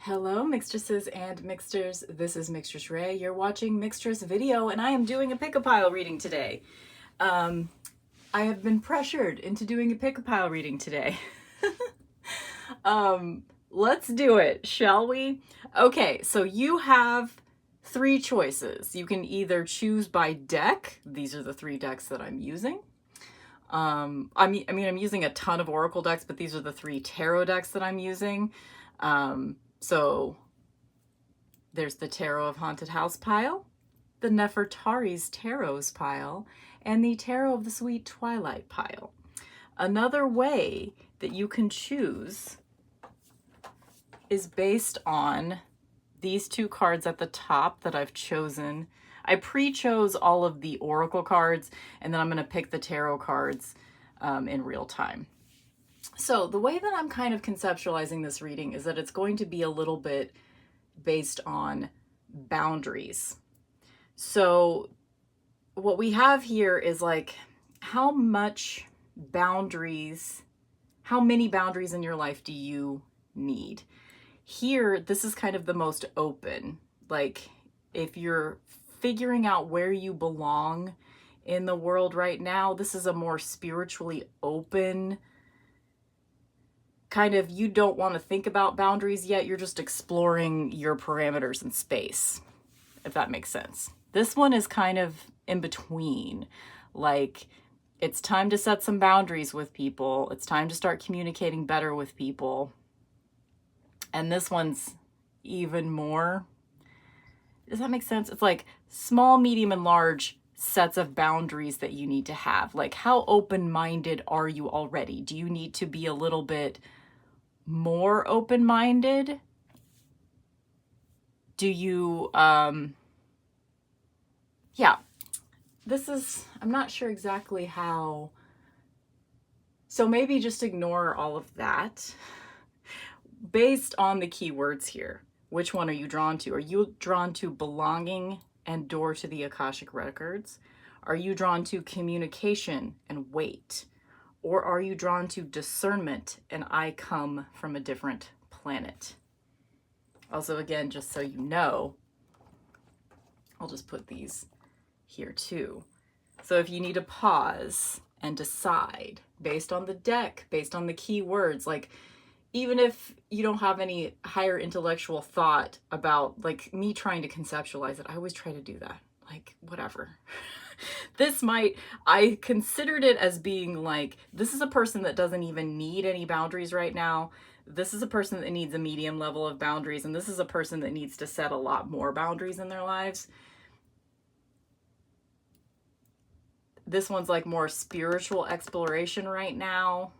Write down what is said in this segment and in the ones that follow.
Hello, mixtresses and mixters. This is mixtressrae. You're watching Mixtress Video, and I am doing a pick-a-pile reading today. I have been pressured into doing a pick-a-pile reading today. Let's do it, shall we? Okay, so you have three choices. You can either choose by deck. These are the three decks that I'm using. I'm using a ton of Oracle decks, but these are the three tarot decks that I'm using. So there's the Tarot of Haunted House pile, the Nefertari's Tarots pile, and the Tarot of the Sweet Twilight pile. Another way that you can choose is based on these two cards at the top that I've chosen. I pre-chose all of the Oracle cards, and then I'm going to pick the tarot cards in real time. So the way that I'm kind of conceptualizing this reading is that it's going to be a little bit based on boundaries. So what we have here is like how many boundaries in your life do you need? Here, this is kind of the most open. Like if you're figuring out where you belong in the world right now, this is a more spiritually open kind of, you don't want to think about boundaries yet. You're just exploring your parameters in space, if that makes sense. This one is kind of in between. Like, it's time to set some boundaries with people. It's time to start communicating better with people. And this one's even more. Does that make sense? It's like small, medium, and large sets of boundaries that you need to have. Like, how open-minded are you already? Do you need to be a little bit more open-minded? Do you, I'm not sure exactly how. So maybe just ignore all of that. Based on the keywords here, which one are you drawn to? Are you drawn to belonging and door to the Akashic records? Are you drawn to communication and weight? Or are you drawn to discernment and I come from a different planet? Also, again, just so you know, I'll just put these here too. So if you need to pause and decide based on the deck, based on the keywords, like even if you don't have any higher intellectual thought about, like me trying to conceptualize it, I always try to do that. Like, whatever. I considered it as being like, this is a person that doesn't even need any boundaries right now. This is a person that needs a medium level of boundaries. And this is a person that needs to set a lot more boundaries in their lives. This one's like more spiritual exploration right now.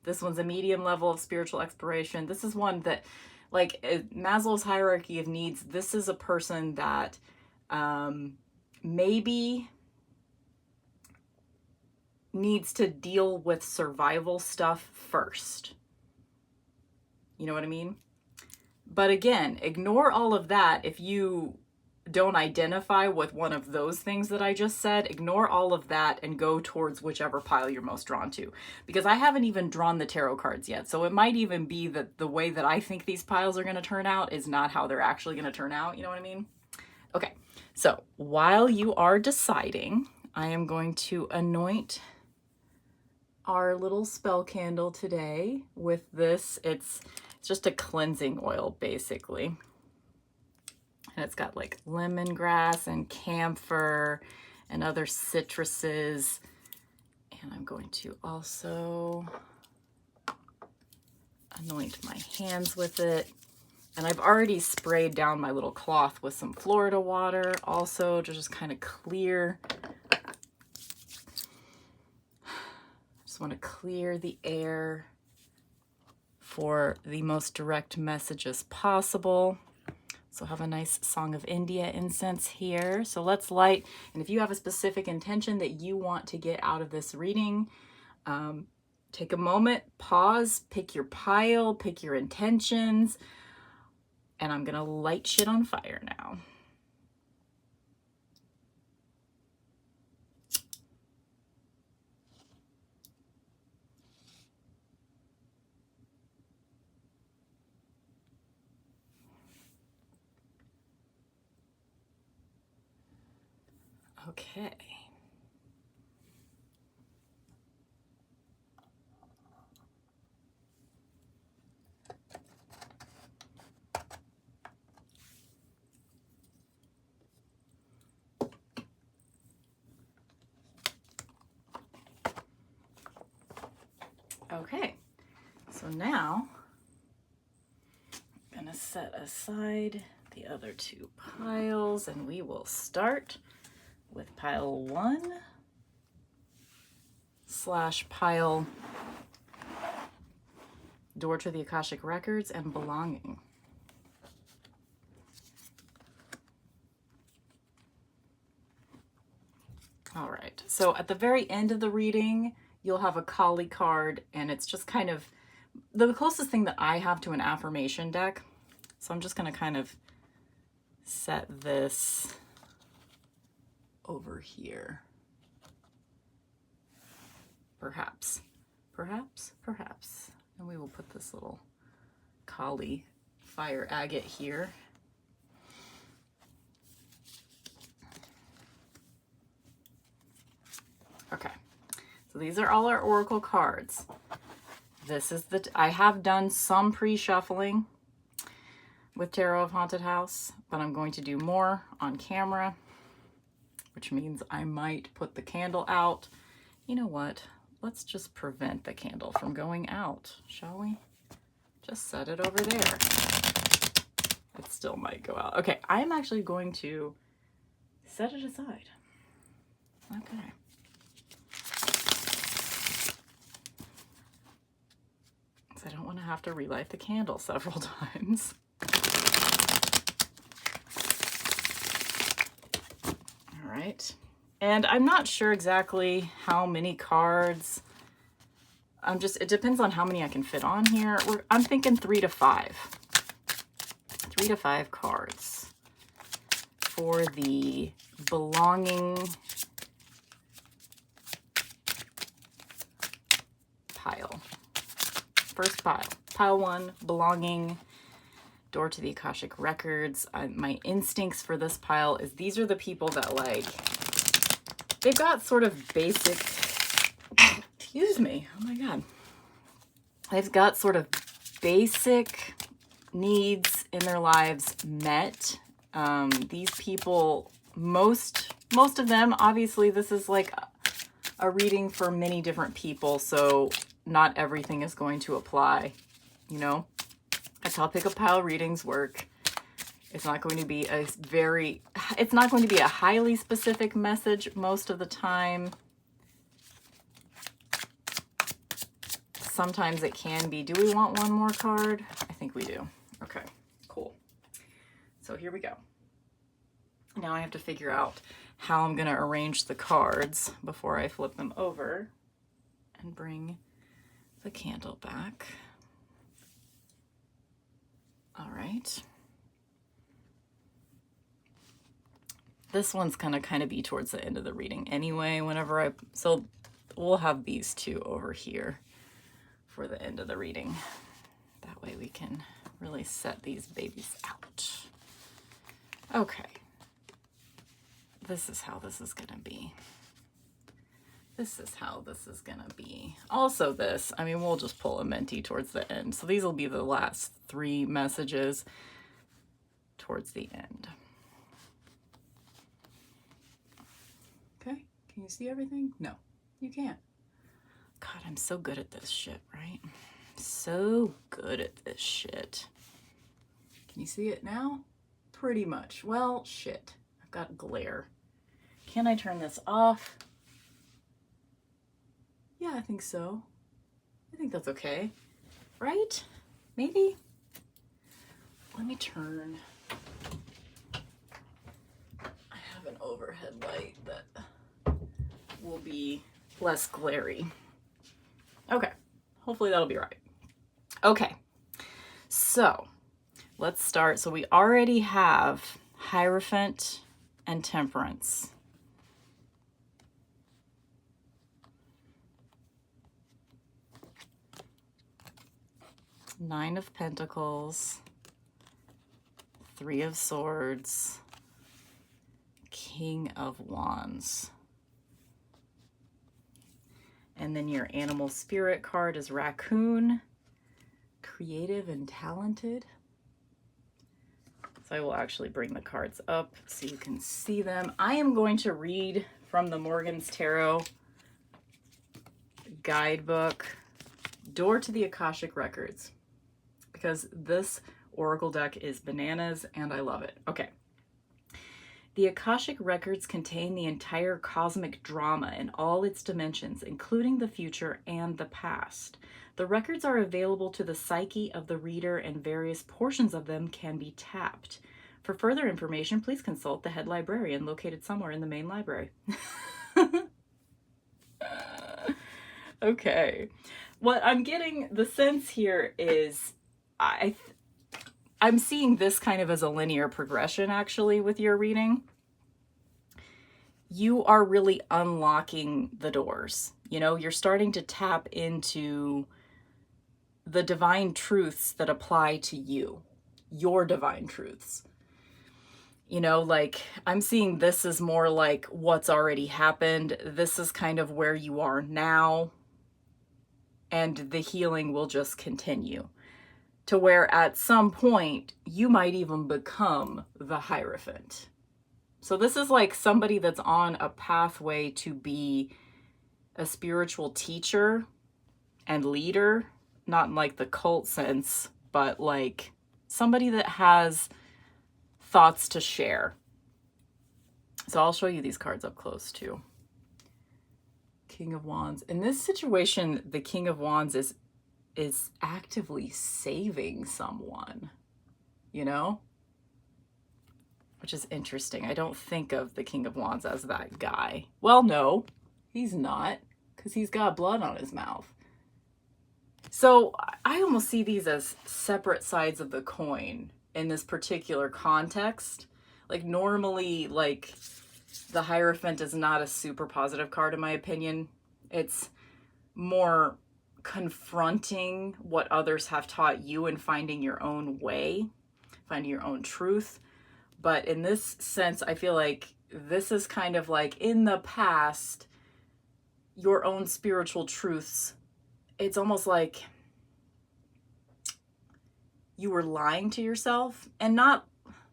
This one's a medium level of spiritual exploration. This is one that, like Maslow's hierarchy of needs, this is a person that maybe needs to deal with survival stuff first. You know what I mean? But again, ignore all of that. If you don't identify with one of those things that I just said, ignore all of that and go towards whichever pile you're most drawn to. Because I haven't even drawn the tarot cards yet. So it might even be that the way that I think these piles are going to turn out is not how they're actually going to turn out. You know what I mean? Okay. So while you are deciding, I am going to anoint our little spell candle today with this. It's just a cleansing oil, basically. And it's got like lemongrass and camphor and other citruses. And I'm going to also anoint my hands with it. And I've already sprayed down my little cloth with some Florida water also to just kind of clear. Just want to clear the air for the most direct messages possible. So have a nice Song of India incense here. So let's light. And if you have a specific intention that you want to get out of this reading, take a moment, pause, pick your pile, pick your intentions. And I'm going to light shit on fire now. Okay. Okay, so now I'm gonna set aside the other two piles and we will start with pile 1/pile Door to the Akashic Records and Belonging. All right, so at the very end of the reading, you'll have a Kali card, and it's just kind of the closest thing that I have to an affirmation deck. So I'm just going to kind of set this over here. Perhaps. And we will put this little Kali fire agate here. Okay, so these are all our oracle cards. This is I have done some pre-shuffling with Tarot of Haunted House, but I'm going to do more on camera, which means I might put the candle out. You know what? Let's just prevent the candle from going out, shall we? Just set it over there. It still might go out. Okay, I'm actually going to set it aside. Okay. I don't want to have to relight the candle several times. All right. And I'm not sure exactly how many cards. It depends on how many I can fit on here. I'm thinking 3 to 5. 3 to 5 cards for the belonging pile. First pile 1, belonging, Door to the Akashic Records. My instincts for this pile is these are the people that, like, they've got sort of basic, excuse me, oh my God. They've got sort of basic needs in their lives met. These people, most of them, obviously this is like a reading for many different people, so not everything is going to apply, you know? That's how pick a pile readings work. It's not going to be it's not going to be a highly specific message most of the time. Sometimes it can be. Do we want one more card? I think we do. Okay, cool. So here we go. Now I have to figure out how I'm going to arrange the cards before I flip them over and bring the candle back. All right. This one's gonna kind of be towards the end of the reading anyway, so we'll have these two over here for the end of the reading. That way we can really set these babies out. Okay. This is how this is gonna be. Also this, I mean, we'll just pull a Menti towards the end. So these will be the last 3 messages towards the end. Okay, can you see everything? No, you can't. God, I'm so good at this shit, right? So good at this shit. Can you see it now? Pretty much. Well, shit, I've got glare. Can I turn this off? Yeah, I think so. I think that's okay, right? Maybe? Let me turn. I have an overhead light that will be less glary. Okay, hopefully that'll be right. Okay, so let's start. So we already have Hierophant and Temperance. Nine of Pentacles, 3 of Swords, King of Wands. And then your animal spirit card is Raccoon, creative and talented. So I will actually bring the cards up so you can see them. I am going to read from the Morgan's Tarot guidebook, Door to the Akashic Records, because this oracle deck is bananas and I love it. Okay. The Akashic Records contain the entire cosmic drama in all its dimensions, including the future and the past. The records are available to the psyche of the reader, and various portions of them can be tapped. For further information, please consult the head librarian located somewhere in the main library. Okay. What I'm getting the sense here is I'm seeing this kind of as a linear progression, actually, with your reading. You are really unlocking the doors. You know, you're starting to tap into the divine truths that apply to you, your divine truths. You know, like, I'm seeing this as more like what's already happened. This is kind of where you are now, and the healing will just continue. To where at some point, you might even become the Hierophant. So this is like somebody that's on a pathway to be a spiritual teacher and leader, not in like the cult sense, but like somebody that has thoughts to share. So I'll show you these cards up close too. King of Wands. In this situation, the King of Wands is actively saving someone, you know, which is interesting. I don't think of the King of Wands as that guy. Well, no, he's not, because he's got blood on his mouth. So I almost see these as separate sides of the coin in this particular context. Like normally, like the Hierophant is not a super positive card in my opinion. It's more confronting what others have taught you and finding your own way, finding your own truth. But in this sense, I feel like this is kind of like in the past, your own spiritual truths. It's almost like you were lying to yourself, and not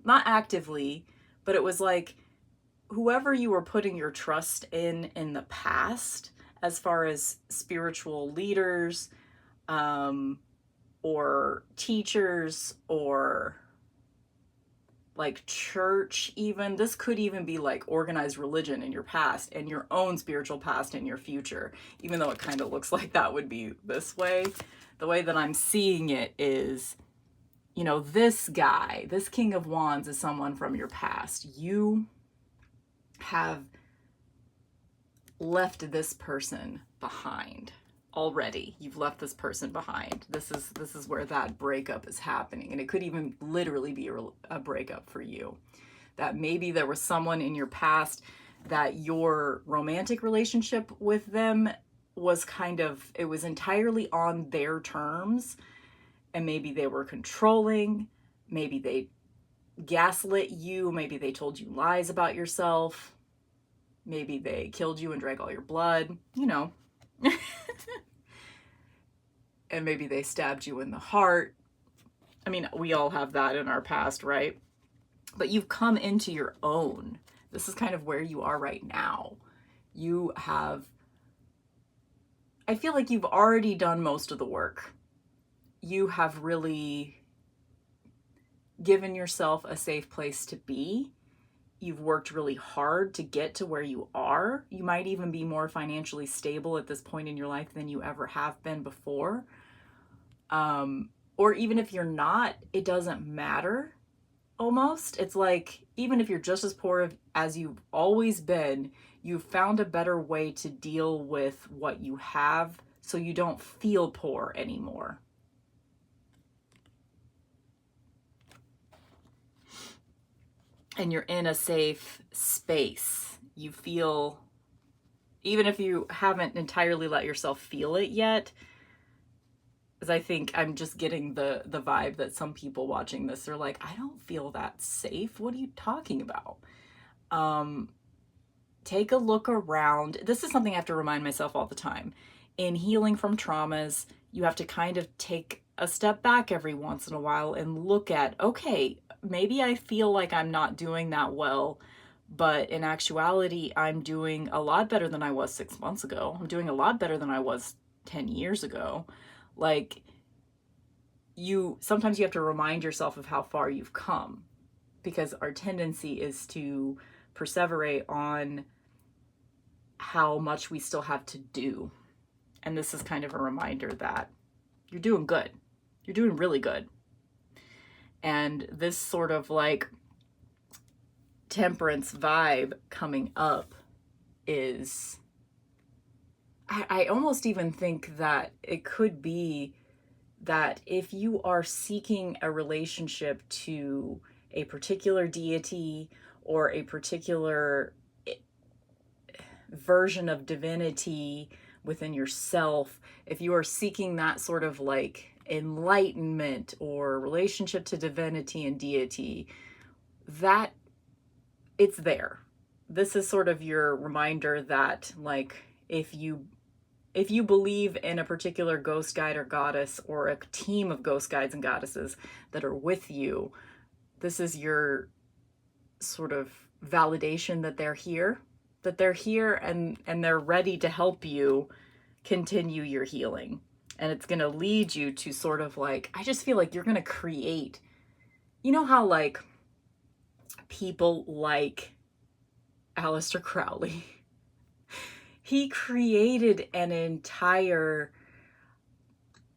actively, but it was like whoever you were putting your trust in the past, as far as spiritual leaders, or teachers, or like church even. This could even be like organized religion in your past and your own spiritual past in your future, even though it kind of looks like that would be this way. The way that I'm seeing it is, you know, this guy, this King of Wands is someone from your past. You have left this person behind already. You've left this person behind. This is where that breakup is happening. And it could even literally be a breakup for you. That maybe there was someone in your past that your romantic relationship with them was kind of, it was entirely on their terms. And maybe they were controlling. Maybe they gaslit you. Maybe they told you lies about yourself. Maybe they killed you and drank all your blood, you know. And maybe they stabbed you in the heart. I mean, we all have that in our past, right? But you've come into your own. This is kind of where you are right now. You have, I feel like you've already done most of the work. You have really given yourself a safe place to be. You've worked really hard to get to where you are. You might even be more financially stable at this point in your life than you ever have been before. Or even if you're not, it doesn't matter almost. It's like, even if you're just as poor as you've always been, you've found a better way to deal with what you have so you don't feel poor anymore. And you're in a safe space. You feel, even if you haven't entirely let yourself feel it yet, because I think I'm just getting the vibe that some people watching this are like, I don't feel that safe. What are you talking about? Take a look around. This is something I have to remind myself all the time. In healing from traumas, you have to kind of take a step back every once in a while and look at, okay, maybe I feel like I'm not doing that well, but in actuality, I'm doing a lot better than I was 6 months ago. I'm doing a lot better than I was 10 years ago. Like, sometimes you have to remind yourself of how far you've come, because our tendency is to perseverate on how much we still have to do. And this is kind of a reminder that you're doing good. You're doing really good. And this sort of like temperance vibe coming up is, I almost even think that it could be that if you are seeking a relationship to a particular deity or a particular version of divinity within yourself, if you are seeking that sort of like enlightenment or relationship to divinity and deity, that it's there. This is sort of your reminder that, like, if you believe in a particular ghost guide or goddess or a team of ghost guides and goddesses that are with you, this is your sort of validation that they're here, and they're ready to help you continue your healing. And it's going to lead you to sort of like, I just feel like you're going to create, you know how like people like Aleister Crowley, he created an entire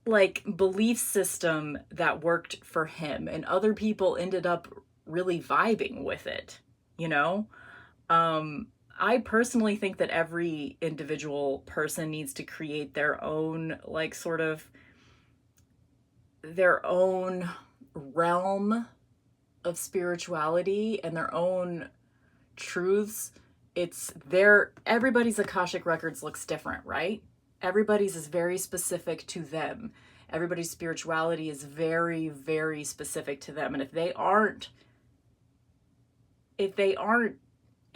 like belief system that worked for him, and other people ended up really vibing with it, you know? I personally think that every individual person needs to create their own, like, sort of their own realm of spirituality and their own truths. Everybody's Akashic records looks different, right? Everybody's is very specific to them. Everybody's spirituality is very, very specific to them. And if they aren't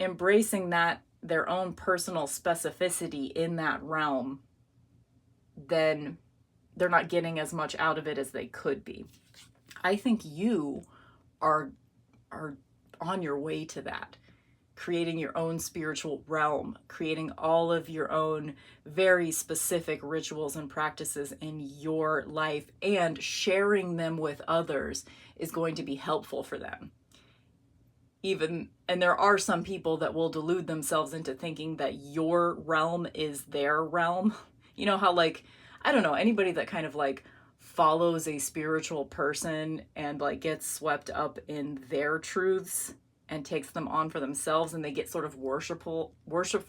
embracing that, their own personal specificity in that realm, then they're not getting as much out of it as they could be. I think you are on your way to that, creating your own spiritual realm, creating all of your own very specific rituals and practices in your life, and sharing them with others is going to be helpful for them. And there are some people that will delude themselves into thinking that your realm is their realm. You know how, like, I don't know, anybody that kind of like follows a spiritual person and like gets swept up in their truths and takes them on for themselves, and they get sort of worshipful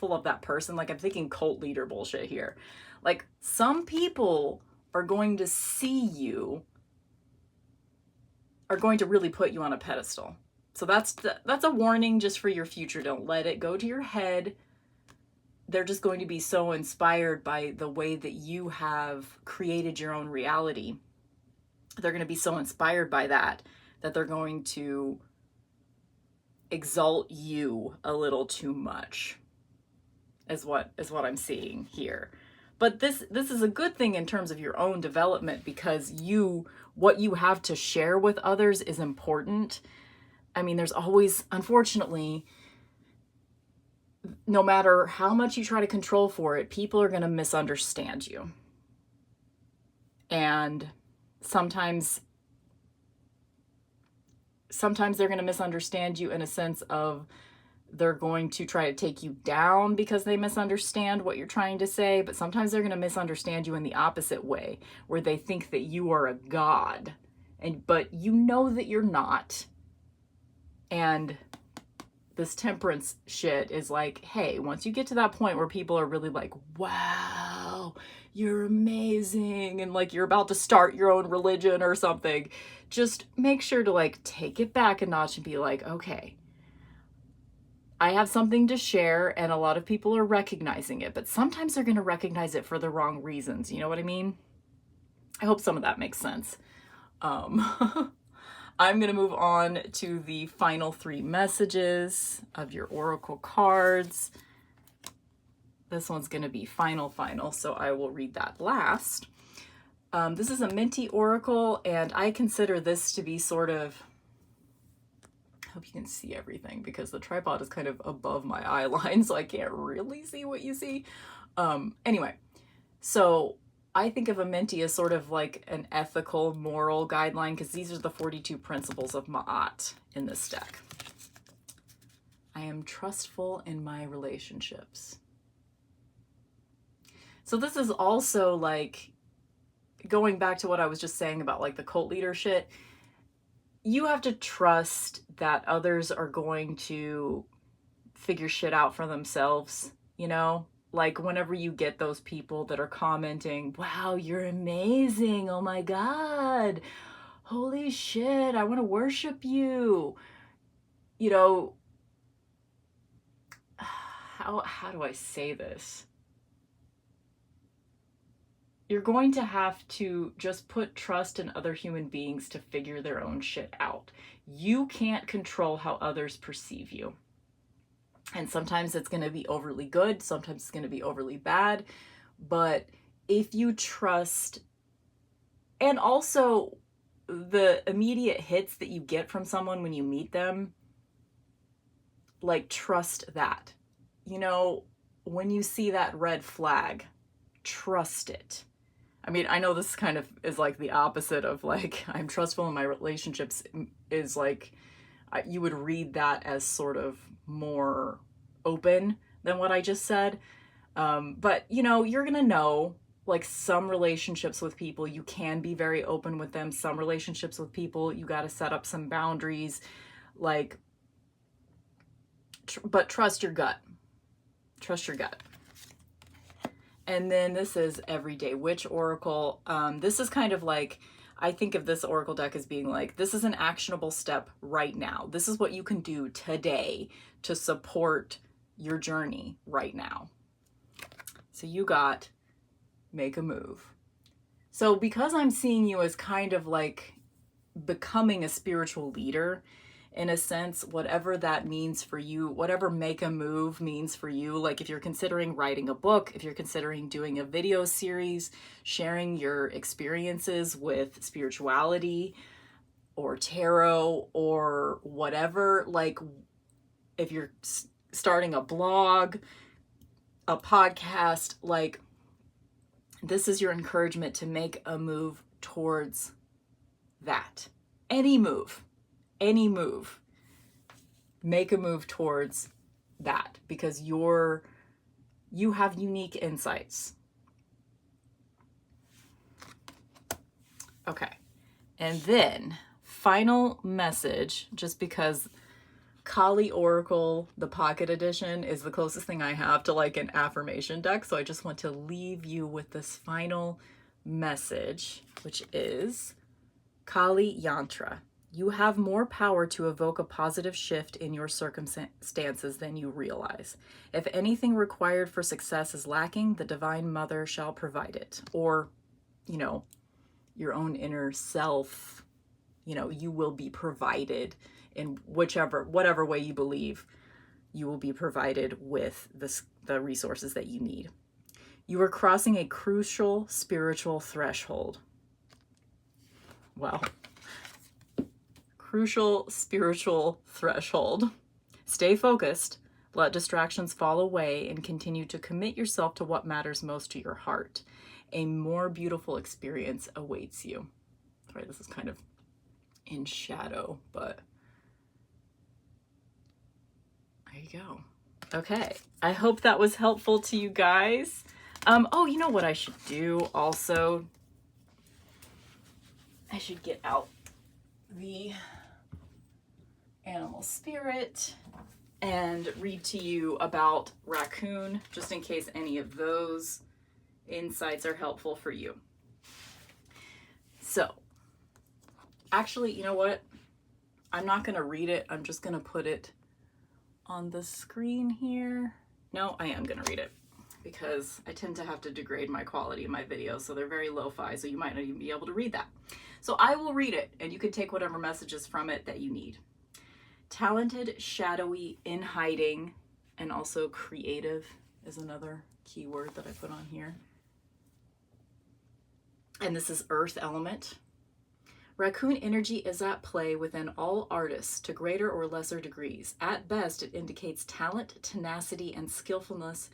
of that person. Like, I'm thinking cult leader bullshit here. Like, some people are going to really put you on a pedestal. So that's a warning just for your future. Don't let it go to your head. They're just going to be so inspired by the way that you have created your own reality. They're going to be so inspired by that they're going to exalt you a little too much, is what I'm seeing here. But this is a good thing in terms of your own development, because what you have to share with others is important. I mean, there's always, unfortunately, no matter how much you try to control for it, people are going to misunderstand you. And sometimes they're going to misunderstand you in a sense of they're going to try to take you down because they misunderstand what you're trying to say. But sometimes they're going to misunderstand you in the opposite way, where they think that you are a god, but you know that you're not. And this temperance shit is like, hey, once you get to that point where people are really like, wow, you're amazing, and like you're about to start your own religion or something, just make sure to like take it back a notch and be like, okay, I have something to share, and a lot of people are recognizing it, but sometimes they're going to recognize it for the wrong reasons. You know what I mean? I hope some of that makes sense. I'm going to move on to the final 3 messages of your oracle cards. This one's going to be final, so I will read that last. This is a minty oracle, and I consider this to be sort of, I hope you can see everything because the tripod is kind of above my eye line, so I can't really see what you see. Anyway, so I think of a minty as sort of like an ethical, moral guideline, because these are the 42 principles of Ma'at in this deck. I am trustful in my relationships. So this is also like, going back to what I was just saying about like the cult leader shit, you have to trust that others are going to figure shit out for themselves, you know? Like whenever you get those people that are commenting, wow, you're amazing, oh my God, holy shit, I want to worship you. You know, how do I say this? You're going to have to just put trust in other human beings to figure their own shit out. You can't control how others perceive you. And sometimes it's going to be overly good, sometimes it's going to be overly bad. But if you trust, and also the immediate hits that you get from someone when you meet them, like trust that. You know, when you see that red flag, trust it. I mean, I know this kind of is like the opposite of like, I'm trustful in my relationships, is like, you would read that as sort of more open than what I just said. But, you know, you're going to know, like some relationships with people, you can be very open with them. Some relationships with people, you got to set up some boundaries, like, but trust your gut. Trust your gut. And then this is Everyday Witch Oracle. This is kind of like, I think of this oracle deck as being like, this is an actionable step right now. This is what you can do today to support your journey right now. So you got make a move. So because I'm seeing you as kind of like becoming a spiritual leader, in a sense, whatever that means for you, whatever make a move means for you, like if you're considering writing a book, if you're considering doing a video series, sharing your experiences with spirituality or tarot or whatever, like if you're starting a blog, a podcast, like this is your encouragement to make a move towards that. Any move. Make a move towards that, because you have unique insights. Okay. And then final message, just because Kali Oracle, the Pocket Edition, is the closest thing I have to like an affirmation deck. So I just want to leave you with this final message, which is Kali Yantra. You have more power to evoke a positive shift in your circumstances than you realize. If anything required for success is lacking, the Divine Mother shall provide it. Or, you know, your own inner self, you know, you will be provided in whatever way you believe, you will be provided with the resources that you need. You are crossing a crucial spiritual threshold. Well, crucial spiritual threshold. Stay focused, let distractions fall away, and continue to commit yourself to what matters most to your heart. A more beautiful experience awaits you. Sorry, this is kind of in shadow, but there you go. Okay, I hope that was helpful to you guys. Oh, you know what I should do also? I should get out the animal spirit and read to you about raccoon, just in case any of those insights are helpful for you. So, actually, you know what? I'm not going to read it. I'm just going to put it on the screen here. No, I am going to read it. because I tend to have to degrade my quality in my videos, so they're very lo-fi, so you might not even be able to read that. So I will read it, and you can take whatever messages from it that you need. Talented, shadowy, in hiding, and also creative is another keyword that I put on here. And this is earth element. Raccoon energy is at play within all artists to greater or lesser degrees. At best, it indicates talent, tenacity, and skillfulness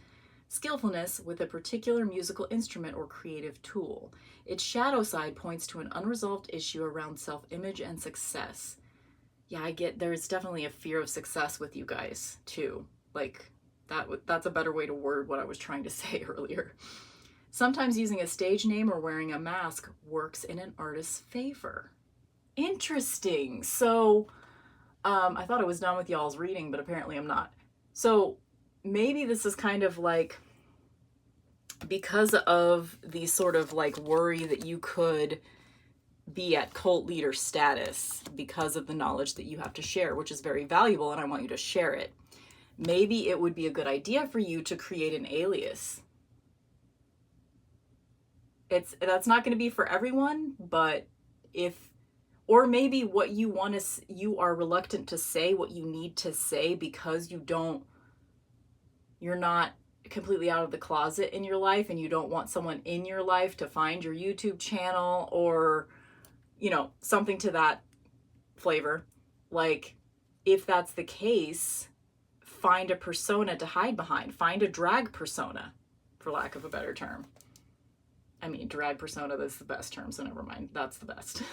with a particular musical instrument or creative tool. Its shadow side points to an unresolved issue around self-image and success. Yeah, I get there's definitely a fear of success with you guys too. Like that's a better way to word what I was trying to say earlier. Sometimes using a stage name or wearing a mask works in an artist's favor. Interesting. So I thought I was done with y'all's reading, but apparently I'm not. So maybe this is kind of like because of the sort of like worry that you could be at cult leader status because of the knowledge that you have to share, which is very valuable, and I want you to share it. Maybe it would be a good idea for you to create an alias. That's not going to be for everyone, but or maybe what you want to, you are reluctant to say what you need to say because you're not completely out of the closet in your life, and you don't want someone in your life to find your YouTube channel or, something to that flavor. Like, if that's the case, find a persona to hide behind. Find a drag persona, for lack of a better term. I mean, drag persona, that's the best term, so never mind. That's the best.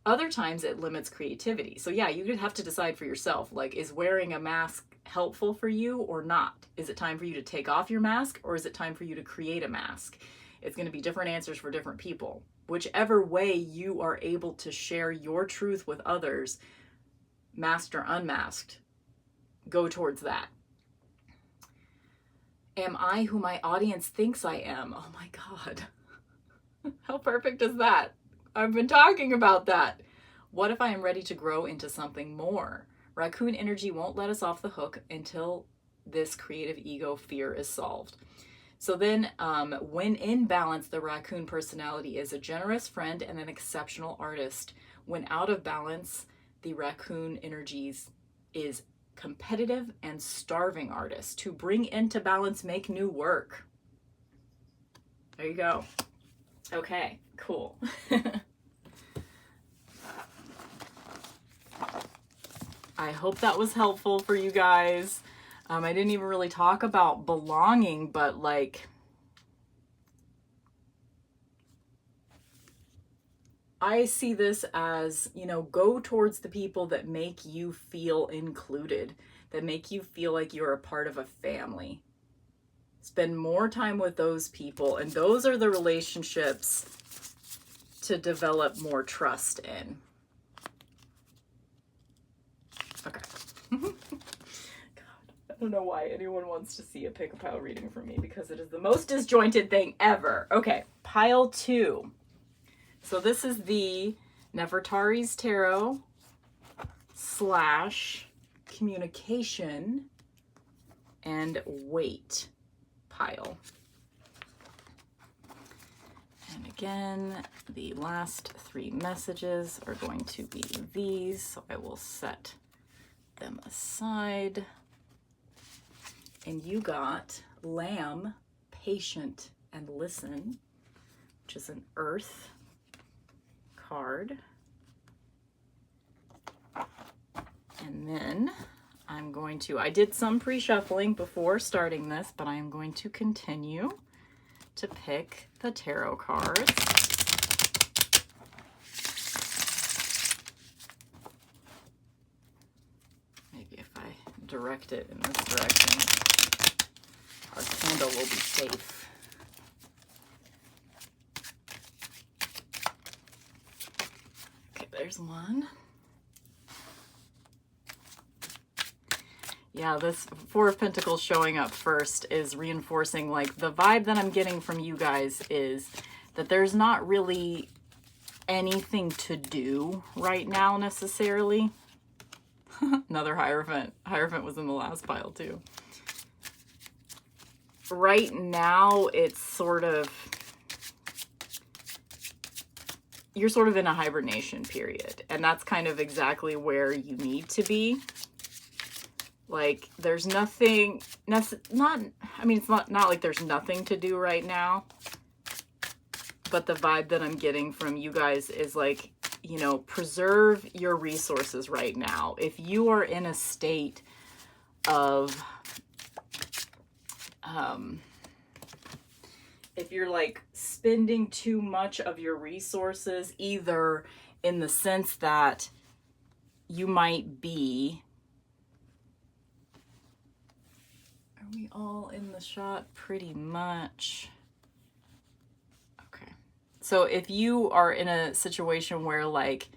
Other times it limits creativity. So yeah, you could have to decide for yourself, like, is wearing a mask helpful for you or not? Is it time for you to take off your mask, or is it time for you to create a mask? It's going to be different answers for different people. Whichever way you are able to share your truth with others, masked or unmasked, go towards that. Am I who my audience thinks I am? Oh my God. How perfect is that? I've been talking about that. What if I am ready to grow into something more? Raccoon energy won't let us off the hook until this creative ego fear is solved. So then when in balance, the raccoon personality is a generous friend and an exceptional artist. When out of balance, the raccoon energies is competitive and starving artist. To bring into balance, make new work. There you go. Okay, cool. I hope that was helpful for you guys. I didn't even really talk about belonging, but like, I see this as, go towards the people that make you feel included, that make you feel like you're a part of a family. Spend more time with those people, and those are the relationships to develop more trust in. Okay. God, I don't know why anyone wants to see a pick-a-pile reading from me, because it is the most disjointed thing ever. Okay, pile 2. So this is the Nefertari's Tarot / communication and weight pile. And again, the last 3 messages are going to be these, so I will set them aside. And you got Lamb, Patient, and Listen, which is an earth card. And then I did some pre-shuffling before starting this, but I am going to continue to pick the tarot cards. Maybe if I direct it in this direction, our candle will be safe. Okay, there's one. Yeah, this 4 of Pentacles showing up first is reinforcing, like, the vibe that I'm getting from you guys is that there's not really anything to do right now necessarily. Another Hierophant. Hierophant was in the last pile too. right now it's sort of, you're sort of in a hibernation period, and that's kind of exactly where you need to be. Like, there's nothing, it's not like there's nothing to do right now, but the vibe that I'm getting from you guys is like, you know, preserve your resources right now. If you are in a state of, if you're like spending too much of your resources, either in the sense that you might be, are we all in the shot? Pretty much. Okay. So if you are in a situation where like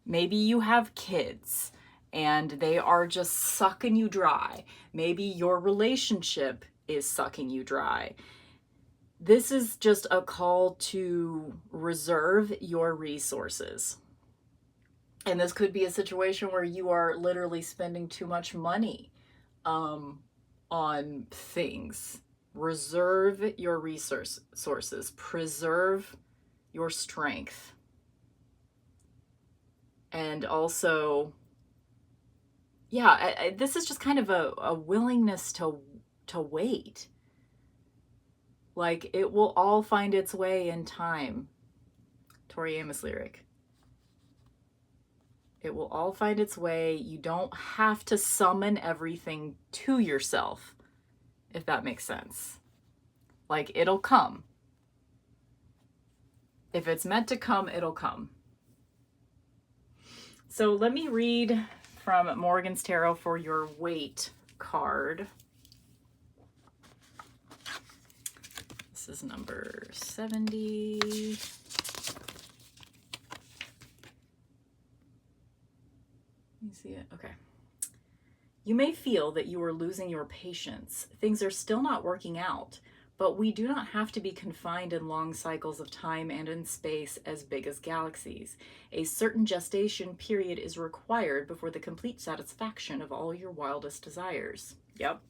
maybe you have kids and they are just sucking you dry, maybe your relationship is sucking you dry, this is just a call to reserve your resources. And this could be a situation where you are literally spending too much money on things. Reserve your resources. Preserve your strength. And also, yeah, this is just kind of a willingness to wait. Like, it will all find its way in time. Tori Amos lyric. It will all find its way. You don't have to summon everything to yourself, if that makes sense. Like, it'll come. If it's meant to come, it'll come. So let me read from Morgan's Tarot for your wait card. This is number 70. Let me see it. Okay. You may feel that you are losing your patience. Things are still not working out, but we do not have to be confined in long cycles of time and in space as big as galaxies. A certain gestation period is required before the complete satisfaction of all your wildest desires. Yep.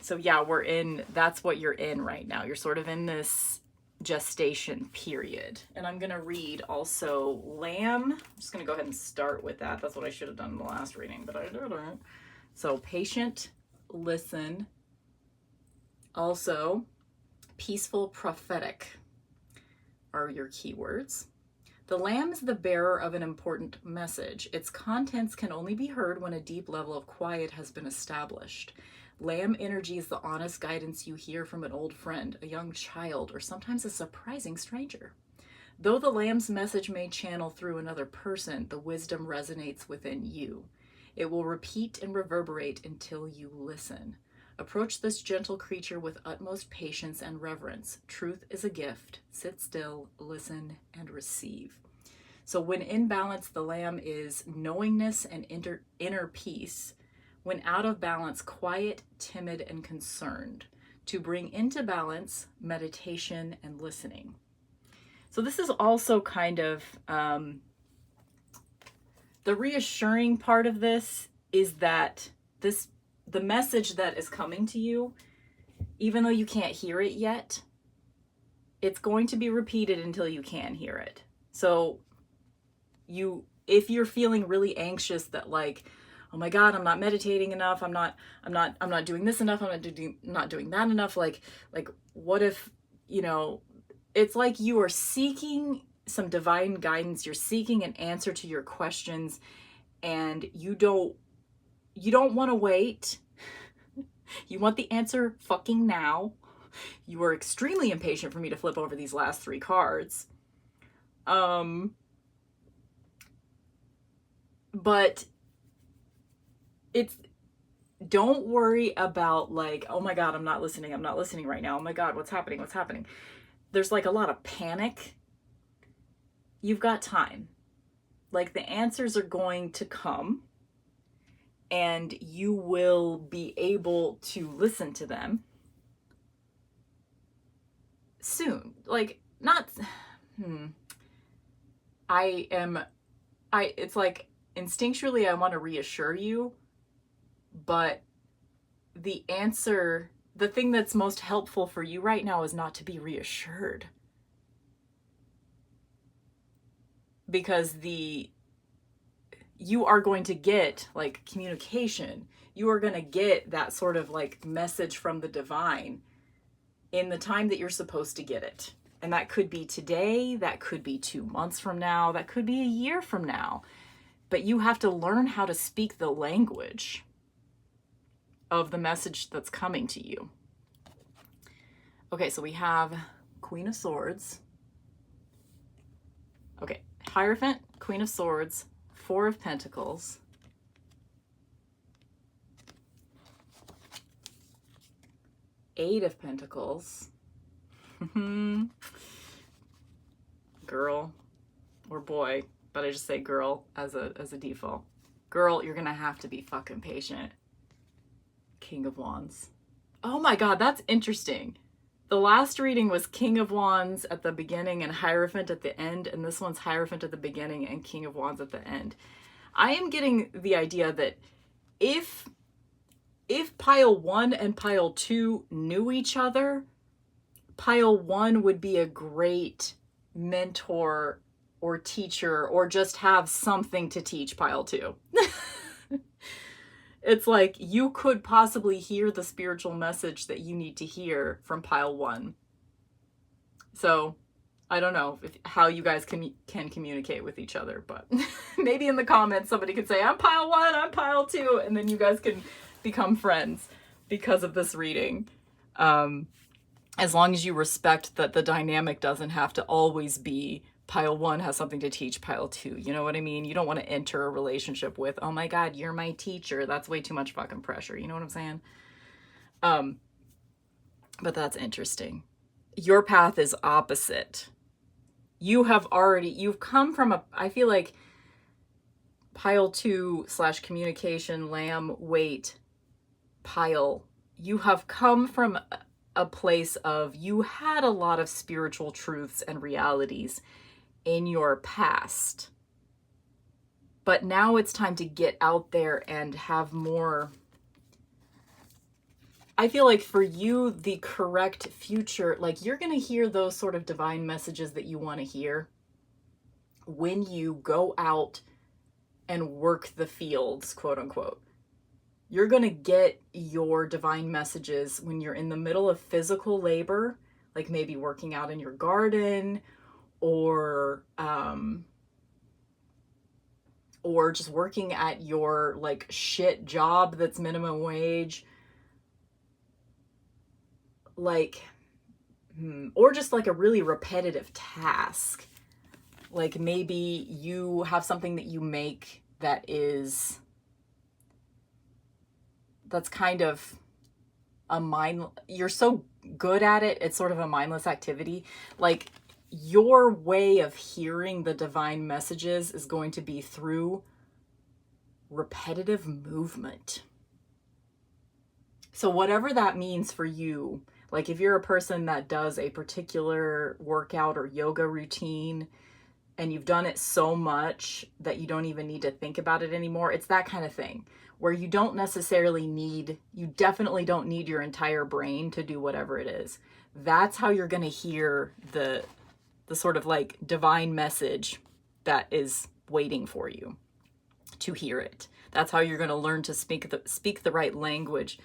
So yeah, that's what you're in right now. You're sort of in this gestation period. And I'm going to read also Lamb. I'm just going to go ahead and start with that. That's what I should have done in the last reading, but I didn't. So patient, listen. Also, peaceful, prophetic are your keywords. The Lamb is the bearer of an important message. Its contents can only be heard when a deep level of quiet has been established. Lamb energy is the honest guidance you hear from an old friend, a young child, or sometimes a surprising stranger. Though the Lamb's message may channel through another person, the wisdom resonates within you. It will repeat and reverberate until you listen. Approach this gentle creature with utmost patience and reverence. Truth is a gift. Sit still, listen, and receive. So when in balance, the Lamb is knowingness and inner peace. When out of balance, quiet, timid, and concerned. To bring into balance, meditation and listening. So this is also kind of, the reassuring part of this is that the message that is coming to you, even though you can't hear it yet, it's going to be repeated until you can hear it. So if you're feeling really anxious that like, oh my God, I'm not meditating enough. I'm not doing this enough. I'm not doing that enough. Like what if, it's like you are seeking some divine guidance. You're seeking an answer to your questions and you don't want to wait. You want the answer fucking now. You are extremely impatient for me to flip over these last 3 cards. But don't worry about like, oh my God, I'm not listening right now. Oh my God, what's happening? There's like a lot of panic. You've got time. Like the answers are going to come and you will be able to listen to them soon. Like it's like instinctually I want to reassure you, but the answer the thing that's most helpful for you right now is not to be reassured. Because you are going to get like communication. You are going to get that sort of like message from the divine in the time that you're supposed to get it. And that could be today, that could be 2 months from now, that could be a year from now. But you have to learn how to speak the language of the message that's coming to you. Okay, so we have Queen of Swords. Okay, Hierophant, Queen of Swords, Four of Pentacles, Eight of Pentacles, girl or boy, but I just say girl as a default. Girl, you're gonna have to be fucking patient. King of Wands. Oh my God, that's interesting. The last reading was King of Wands at the beginning and Hierophant at the end, and this one's Hierophant at the beginning and King of Wands at the end. I am getting the idea that if pile 1 and pile 2 knew each other, pile 1 would be a great mentor or teacher, or just have something to teach pile 2. It's like you could possibly hear the spiritual message that you need to hear from pile 1. So I don't know how you guys can communicate with each other, but maybe in the comments somebody could say, I'm pile 1, I'm pile 2, and then you guys can become friends because of this reading. As long as you respect that the dynamic doesn't have to always be pile 1 has something to teach pile 2. You know what I mean? You don't want to enter a relationship with, oh my God, you're my teacher. That's way too much fucking pressure. You know what I'm saying? But that's interesting. Your path is opposite. You've come from I feel like pile 2 / communication, lamb, weight, pile. You have come from a place of, you had a lot of spiritual truths and realities in your past, but now it's time to get out there and have more. I feel like for you, the correct future, like you're going to hear those sort of divine messages that you want to hear when you go out and work the fields, quote unquote. You're going to get your divine messages when you're in the middle of physical labor, like maybe working out in your garden, or just working at your like shit job that's minimum wage, like, or just like a really repetitive task. Like maybe you have something that you make that's kind of you're so good at it, it's sort of a mindless activity. Like your way of hearing the divine messages is going to be through repetitive movement. So whatever that means for you, like if you're a person that does a particular workout or yoga routine and you've done it so much that you don't even need to think about it anymore, it's that kind of thing where you definitely don't need your entire brain to do whatever it is. That's how you're going to hear the sort of like divine message that is waiting for you to hear it. That's how you're going to learn to speak the right language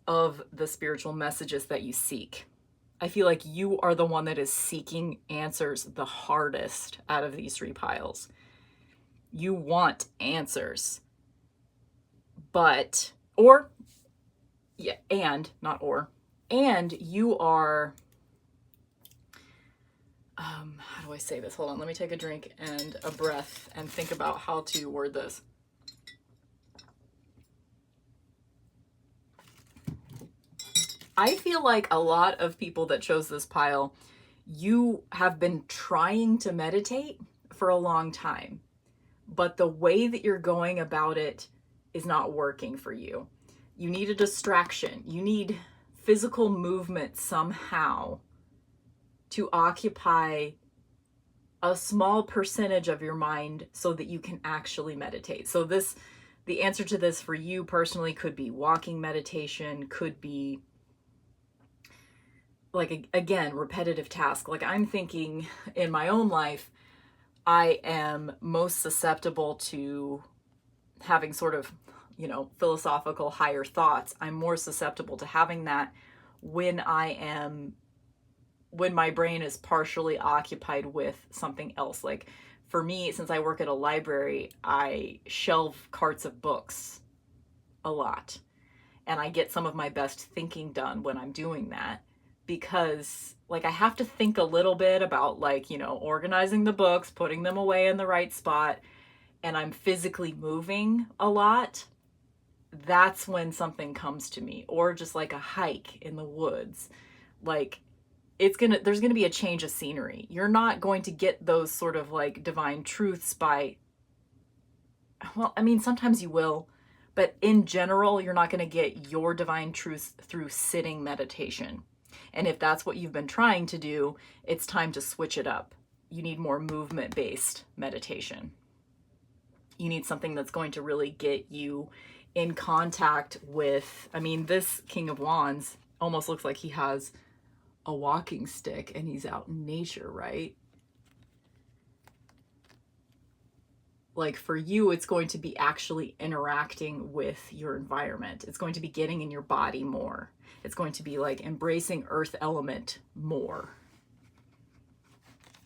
of the spiritual messages that you seek. I feel like you are the one that is seeking answers the hardest out of these 3 piles. You want answers, and you are, how do I say this? Hold on, let me take a drink and a breath and think about how to word this. I feel like a lot of people that chose this pile, you have been trying to meditate for a long time, but the way that you're going about it is not working for you. You need a distraction. You need physical movement somehow to occupy a small percentage of your mind so that you can actually meditate. So this the answer to this for you personally could be walking meditation, could be like, again, repetitive task. Like I'm thinking in my own life, I am most susceptible to having sort of, philosophical higher thoughts. I'm more susceptible to having that when my brain is partially occupied with something else. Like for me, since I work at a library, I shelve carts of books a lot. And I get some of my best thinking done when I'm doing that, because like I have to think a little bit about like, organizing the books, putting them away in the right spot, and I'm physically moving a lot. That's when something comes to me. Or just like a hike in the woods. Like there's gonna be a change of scenery. You're not going to get those sort of like divine truths sometimes you will, but in general, you're not gonna get your divine truths through sitting meditation. And if that's what you've been trying to do, it's time to switch it up. You need more movement-based meditation. You need something that's going to really get you in contact with, this King of Wands almost looks like he has a walking stick and he's out in nature, right? Like for you, it's going to be actually interacting with your environment. It's going to be getting in your body more. It's going to be like embracing earth element more.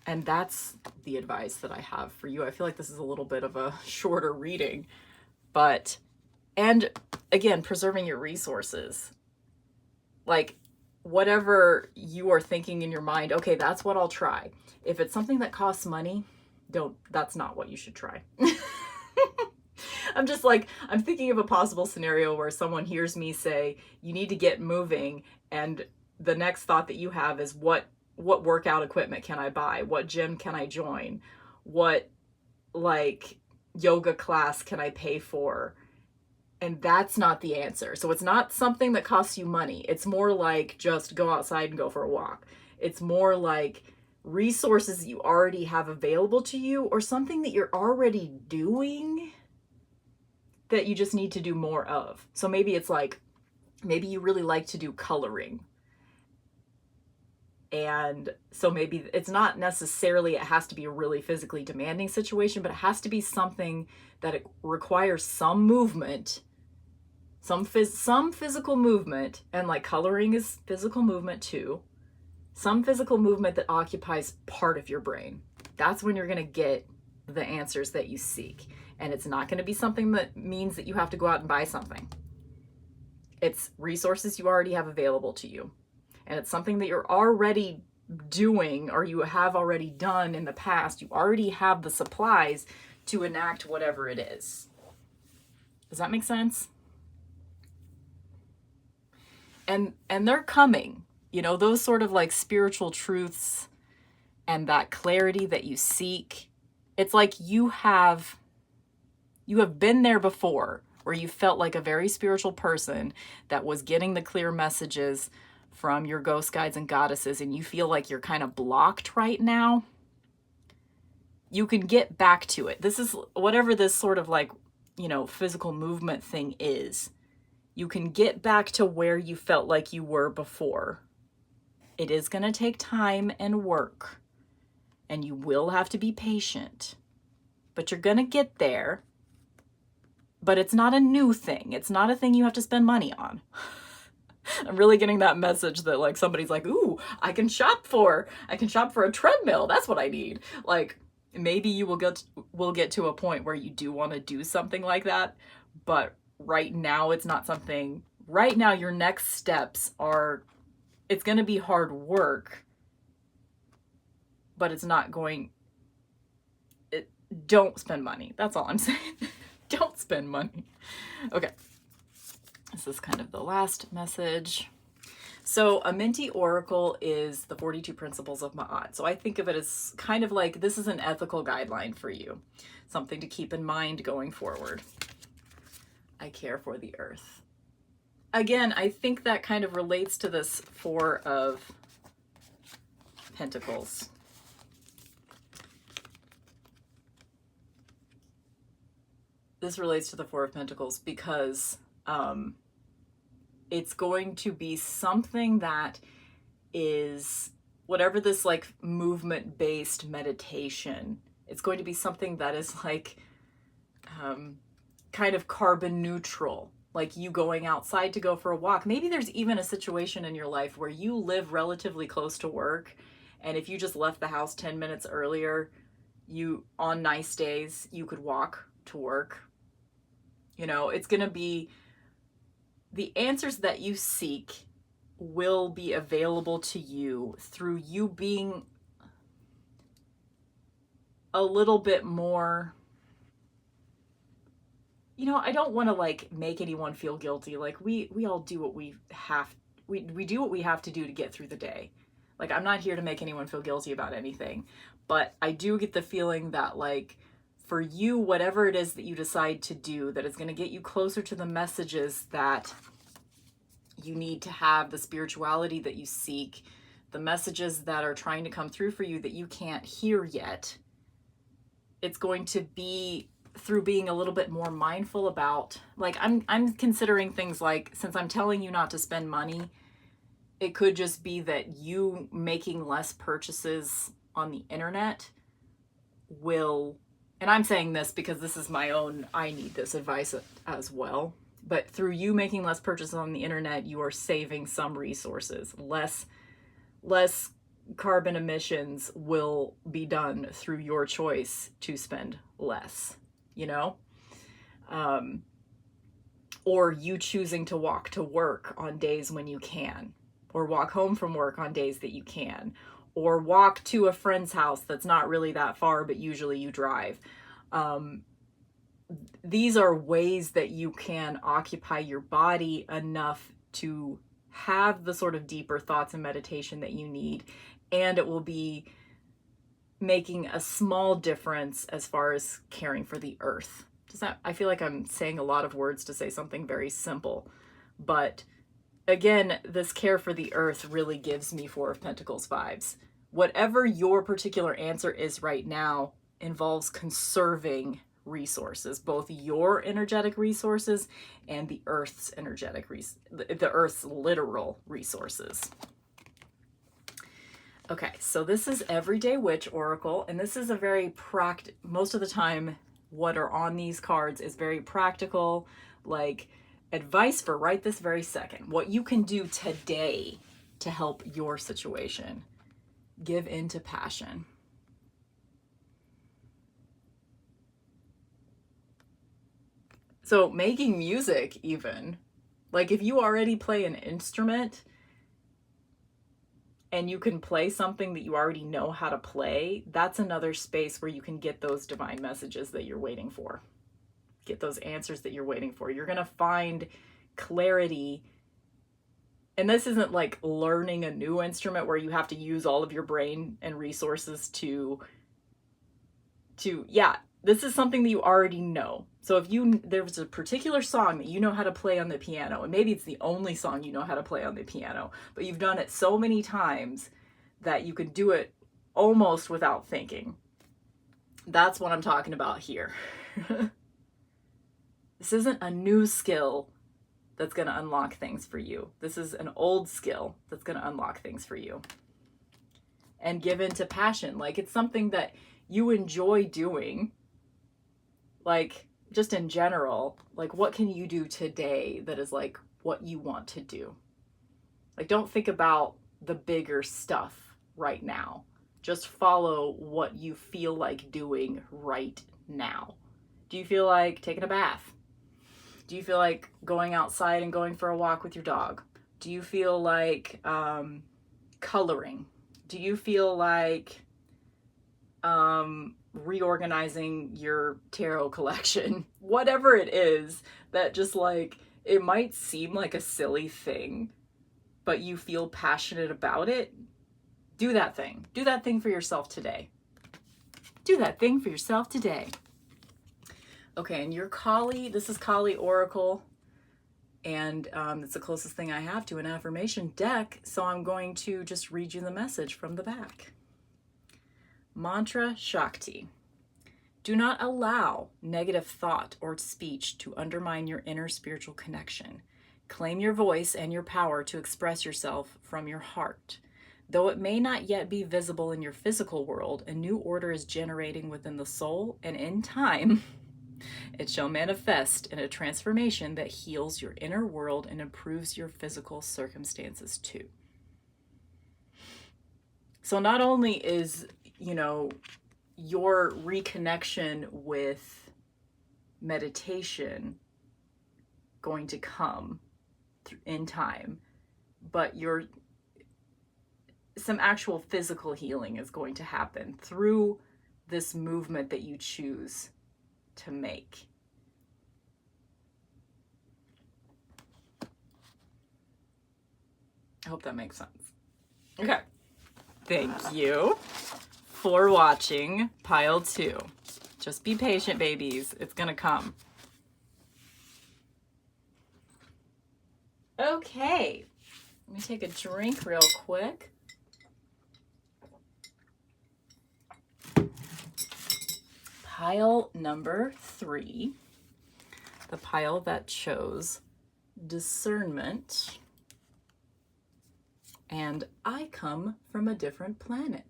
And that's the advice that I have for you. I feel like this is a little bit of a shorter reading, and again, preserving your resources. Like whatever you are thinking in your mind, okay, that's what I'll try. If it's something that costs money, that's not what you should try. I'm thinking of a possible scenario where someone hears me say, you need to get moving. And the next thought that you have is what workout equipment can I buy? What gym can I join? What like yoga class can I pay for? And that's not the answer. So it's not something that costs you money. It's more like just go outside and go for a walk. It's more like resources you already have available to you, or something that you're already doing that you just need to do more of. So maybe it's like, maybe you really like to do coloring. And so maybe it's not necessarily, it has to be a really physically demanding situation, but it has to be something that it requires some movement, some physical movement. And like coloring is physical movement too. Some physical movement that occupies part of your brain. That's when you're going to get the answers that you seek. And it's not going to be something that means that you have to go out and buy something. It's resources you already have available to you. And it's something that you're already doing, or you have already done in the past. You already have the supplies to enact whatever it is. Does that make sense? And they're coming. Those sort of like spiritual truths and that clarity that you seek. It's like you have been there before, where you felt like a very spiritual person that was getting the clear messages from your ghost guides and goddesses, and you feel like you're kind of blocked right now. You can get back to it. This is whatever this sort of like, physical movement thing is. You can get back to where you felt like you were before. It is going to take time and work, and you will have to be patient, but you're going to get there. But it's not a new thing. It's not a thing you have to spend money on. I'm really getting that message that like somebody's like, ooh, I can shop for a treadmill. That's what I need. Like maybe you will get to a point where you do want to do something like that. But right now it's not something. Right now your next steps are, it's going to be hard work, but it's not going, don't spend money. That's all I'm saying. Don't spend money. Okay. This is kind of the last message. So a Minty Oracle is the 42 Principles of Ma'at. So I think of it as kind of like, this is an ethical guideline for you. Something to keep in mind going forward. I care for the earth. Again, I think that kind of relates to this Four of Pentacles. this relates to the Four of Pentacles because it's going to be something that is whatever this like movement-based meditation. It's going to be something that is like kind of carbon neutral, like you going outside to go for a walk. Maybe there's even a situation in your life where you live relatively close to work, and if you just left the house 10 minutes earlier, you, on nice days, you could walk to work. You know, it's going to be the answers that you seek will be available to you through you being a little bit more, you know, I don't want to like make anyone feel guilty. Like we all do what we have, we do what we have to do to get through the day. Like I'm not here to make anyone feel guilty about anything, but I do get the feeling that like for you, whatever it is that you decide to do that is going to get you closer to the messages that you need to have, the spirituality that you seek, the messages that are trying to come through for you that you can't hear yet. It's going to be through being a little bit more mindful about, like I'm considering things like, since I'm telling you not to spend money, it could just be that you making less purchases on the internet will, and I'm saying this because this is my own, I need this advice as well. But through you making less purchases on the internet, you are saving some resources. Less carbon emissions will be done through your choice to spend less, you know? Or you choosing to walk to work on days when you can, or walk home from work on days that you can, or walk to a friend's house that's not really that far, but usually you drive. These are ways that you can occupy your body enough to have the sort of deeper thoughts and meditation that you need, and it will be making a small difference as far as caring for the earth. Does that, I feel like I'm saying a lot of words to say something very simple, but again, this care for the earth really gives me Four of Pentacles vibes. Whatever your particular answer is right now involves conserving resources, both your energetic resources and the earth's energetic the earth's literal resources. Okay, so this is Everyday Witch Oracle, and this is a very most of the time what are on these cards is very practical, like advice for right this very second, what you can do today to help your situation. Give in to passion. So making music, even, like if you already play an instrument and you can play something that you already know how to play, that's another space where you can get those divine messages that you're waiting for. Get those answers that you're waiting for. You're going to find clarity. And this isn't like learning a new instrument where you have to use all of your brain and resources to this is something that you already know. So if there's a particular song that you know how to play on the piano, and maybe it's the only song you know how to play on the piano, but you've done it so many times that you can do it almost without thinking. That's what I'm talking about here. This isn't a new skill that's going to unlock things for you. This is an old skill that's going to unlock things for you. And give in to passion. Like it's something that you enjoy doing. Like just in general, like what can you do today that is like what you want to do? Like don't think about the bigger stuff right now. Just follow what you feel like doing right now. Do you feel like taking a bath? Do you feel like going outside and going for a walk with your dog? Do you feel like coloring? Do you feel like reorganizing your tarot collection? Whatever it is that just like, it might seem like a silly thing, but you feel passionate about it. Do that thing. Do that thing for yourself today. Do that thing for yourself today. Okay, and your Kali, this is Kali Oracle, and it's the closest thing I have to an affirmation deck, so I'm going to just read you the message from the back. Mantra Shakti. Do not allow negative thought or speech to undermine your inner spiritual connection. Claim your voice and your power to express yourself from your heart. Though it may not yet be visible in your physical world, a new order is generating within the soul, and in time, it shall manifest in a transformation that heals your inner world and improves your physical circumstances too. So not only is, your reconnection with meditation going to come in time, but some actual physical healing is going to happen through this movement that you choose to make. I hope that makes sense. Okay. Thank you for watching pile 2. Just be patient, babies. It's gonna come. Okay. Let me take a drink real quick. Pile number 3, the pile that chose discernment, and I come from a different planet.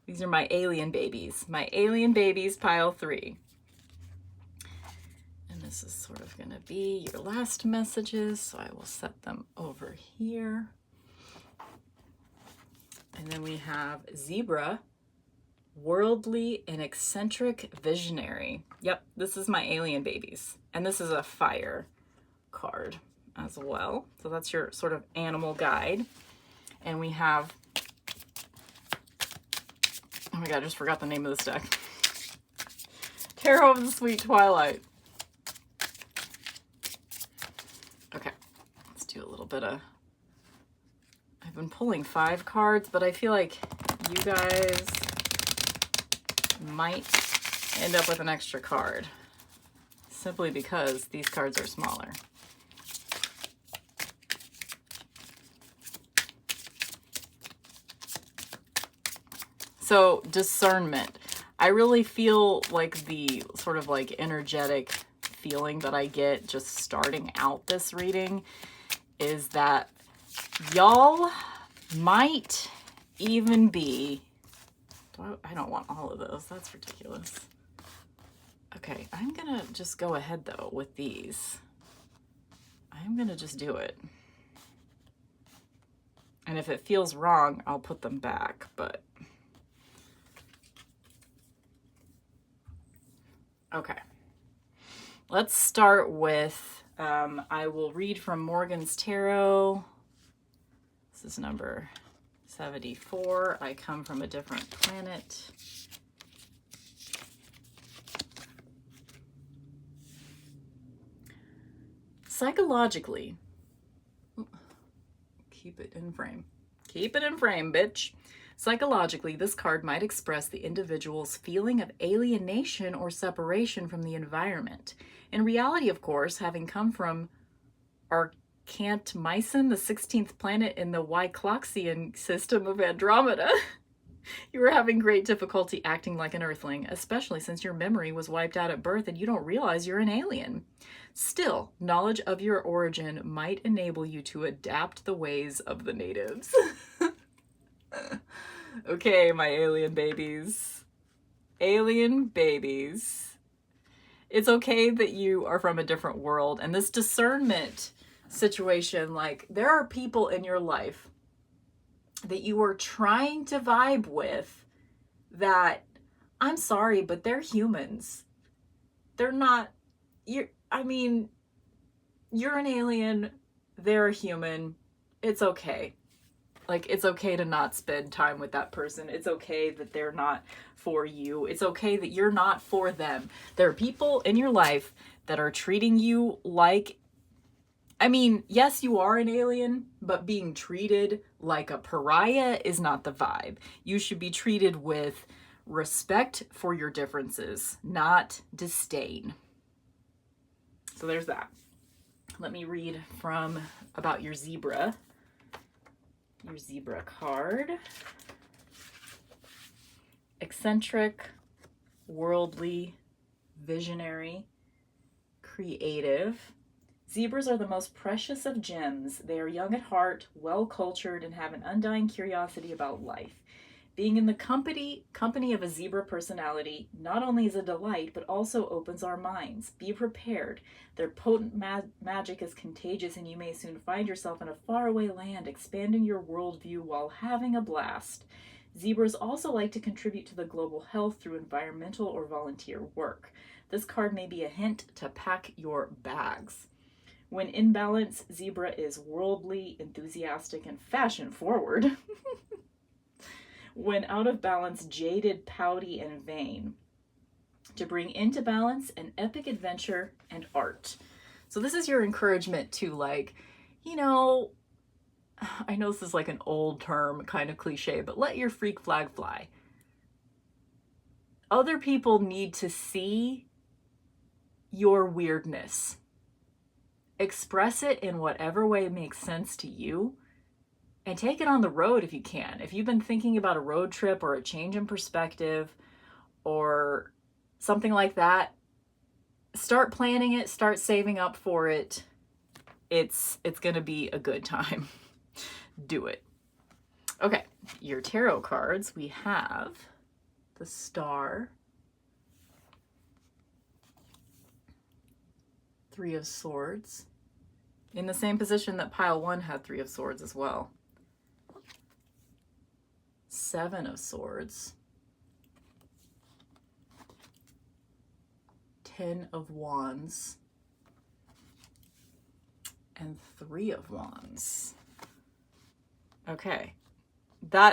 These are my alien babies, pile 3. And this is sort of going to be your last messages, so I will set them over here. And then we have Zebra, worldly and eccentric visionary. Yep, this is my alien babies. And this is a fire card as well. So that's your sort of animal guide. And we have, oh my God, I just forgot the name of this deck. Tarot of the Sweet Twilight. Okay, let's do a little bit of, I've been pulling 5 cards, but I feel like you guys might end up with an extra card simply because these cards are smaller. So discernment. I really feel like the sort of like energetic feeling that I get just starting out this reading is that y'all might even be, I don't want all of those. That's ridiculous. Okay, I'm gonna just go ahead though with these. I'm gonna just do it. And if it feels wrong, I'll put them back, but. Okay. Let's start with, I will read from Morgan's Tarot. This is number 74. I come from a different planet. Psychologically, keep it in frame. Keep it in frame, bitch. Psychologically, this card might express the individual's feeling of alienation or separation from the environment. In reality, of course, having come from Arcantmycin, the 16th planet in the Wycloxian system of Andromeda, you are having great difficulty acting like an Earthling, especially since your memory was wiped out at birth and you don't realize you're an alien. Still, knowledge of your origin might enable you to adapt the ways of the natives. Okay, my alien babies. Alien babies. It's okay that you are from a different world. And this discernment situation, like, there are people in your life that you are trying to vibe with that, I'm sorry, but they're humans. They're not, you're an alien, they're a human. It's okay. Like, it's okay to not spend time with that person. It's okay that they're not for you. It's okay that you're not for them. There are people in your life that are treating you like, yes, you are an alien, but being treated like a pariah is not the vibe. You should be treated with respect for your differences, not disdain. So there's that. Let me read about your zebra. Your zebra card. eccentric, worldly, visionary, creative. Zebras are the most precious of gems. They are young at heart, well-cultured, and have an undying curiosity about life. Being in the company of a zebra personality not only is a delight, but also opens our minds. Be prepared. Their potent magic is contagious, and you may soon find yourself in a faraway land, expanding your worldview while having a blast. Zebras also like to contribute to the global health through environmental or volunteer work. This card may be a hint to pack your bags. When in balance, zebra is worldly, enthusiastic, and fashion-forward. When out of balance, jaded, pouty, and vain. To bring into balance an epic adventure and art. So this is your encouragement to, like, you know, I know this is like an old term, kind of cliche, but let your freak flag fly. Other people need to see your weirdness. Express it in whatever way makes sense to you. And take it on the road if you can. If you've been thinking about a road trip or a change in perspective or something like that, start planning it, start saving up for it. It's going to be a good time. Do it. Okay, your tarot cards. We have the Star, Three of Swords, in the same position that pile 1 had Three of Swords as well. Seven of Swords, 10 of Wands, and 3 of Wands. Okay,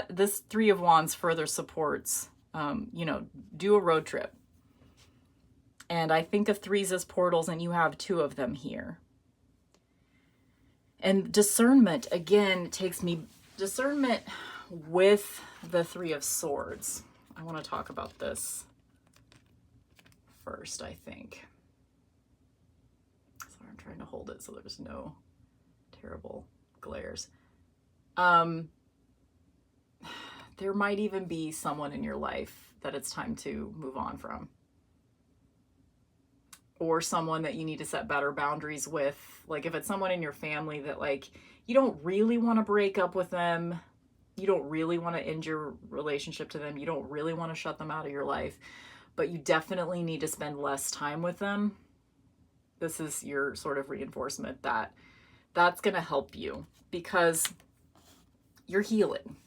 this 3 of Wands further supports, do a road trip. And I think of 3s as portals, and you have 2 of them here. And discernment, again, discernment with the 3 of Swords. I want to talk about this first, I think. Sorry, I'm trying to hold it so there's no terrible glares. There might even be someone in your life that it's time to move on from. Or someone that you need to set better boundaries with. Like if it's someone in your family that like you don't really want to break up with them, you don't really want to end your relationship to them, you don't really want to shut them out of your life, but you definitely need to spend less time with them. This is your sort of reinforcement that that's going to help you because you're healing.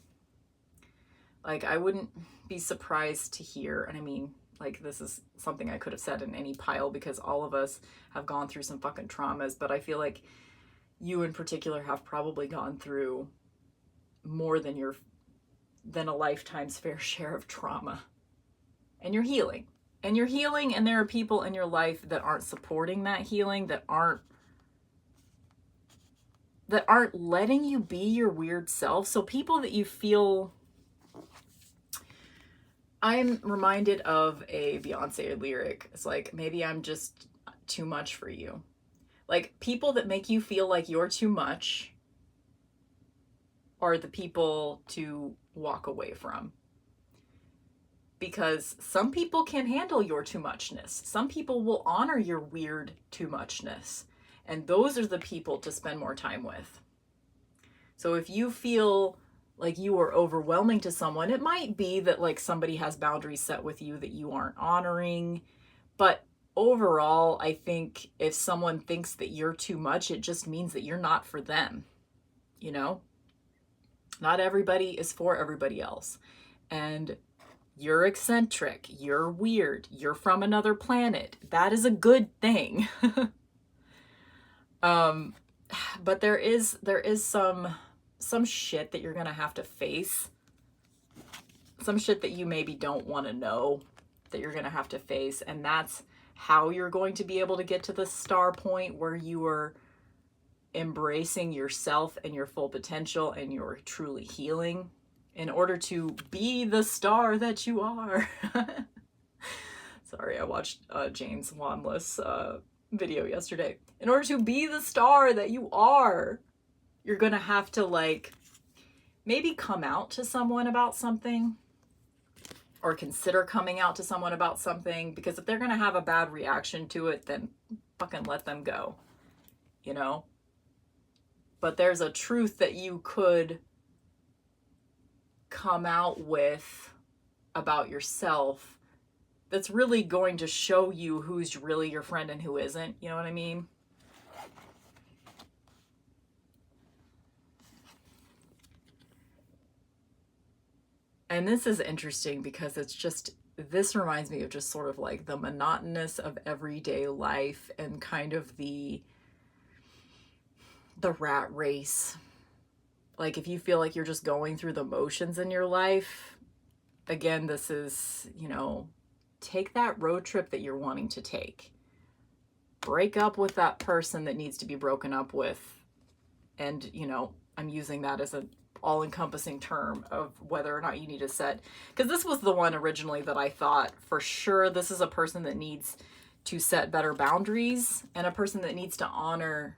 Like I wouldn't be surprised to hear, and I mean, like this is something I could have said in any pile because all of us have gone through some fucking traumas, but I feel like you in particular have probably gone through more than a lifetime's fair share of trauma. And you're healing. And you're healing, and there are people in your life that aren't supporting that healing, that aren't letting you be your weird self. So people that you feel... I'm reminded of a Beyonce lyric. It's like, maybe I'm just too much for you. Like, people that make you feel like you're too much are the people to walk away from. Because some people can handle your too muchness. Some people will honor your weird too muchness. And those are the people to spend more time with. So if you feel like you are overwhelming to someone, it might be that like somebody has boundaries set with you that you aren't honoring. But overall, I think if someone thinks that you're too much, it just means that you're not for them. You know? Not everybody is for everybody else. And you're eccentric, you're weird, you're from another planet. That is a good thing. But there is some shit that you're gonna have to face. Some shit that you maybe don't want to know that you're gonna have to face. And that's how you're going to be able to get to the star point where you are embracing yourself and your full potential and you're truly healing in order to be the star that you are. Sorry, I watched James Wanless video yesterday. In order to be the star that you are, you're gonna have to like maybe come out to someone about something. or consider coming out to someone about something, because if they're going to have a bad reaction to it, then fucking let them go, you know? But there's a truth that you could come out with about yourself that's really going to show you who's really your friend and who isn't. You know what I mean? And this is interesting because it's just, this reminds me of just sort of like the monotonous of everyday life and kind of the rat race. Like if you feel like you're just going through the motions in your life, again, this is, you know, take that road trip that you're wanting to take. Break up with that person that needs to be broken up with. And, you know, I'm using that as an all-encompassing term of whether or not you need to set, because this was the one originally that I thought for sure this is a person that needs to set better boundaries and a person that needs to honor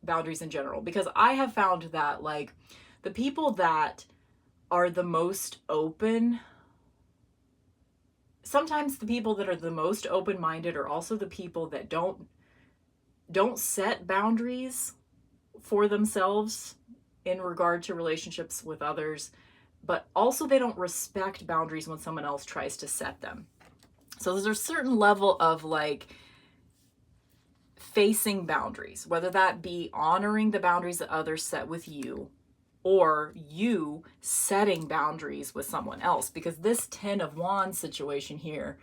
boundaries in general. Because I have found that like the people that are the most open, sometimes the people that are the most open-minded are also the people that don't set boundaries for themselves in regard to relationships with others, but also they don't respect boundaries when someone else tries to set them. So there's a certain level of like facing boundaries, whether that be honoring the boundaries that others set with you or you setting boundaries with someone else. Because this 10 of Wands situation here,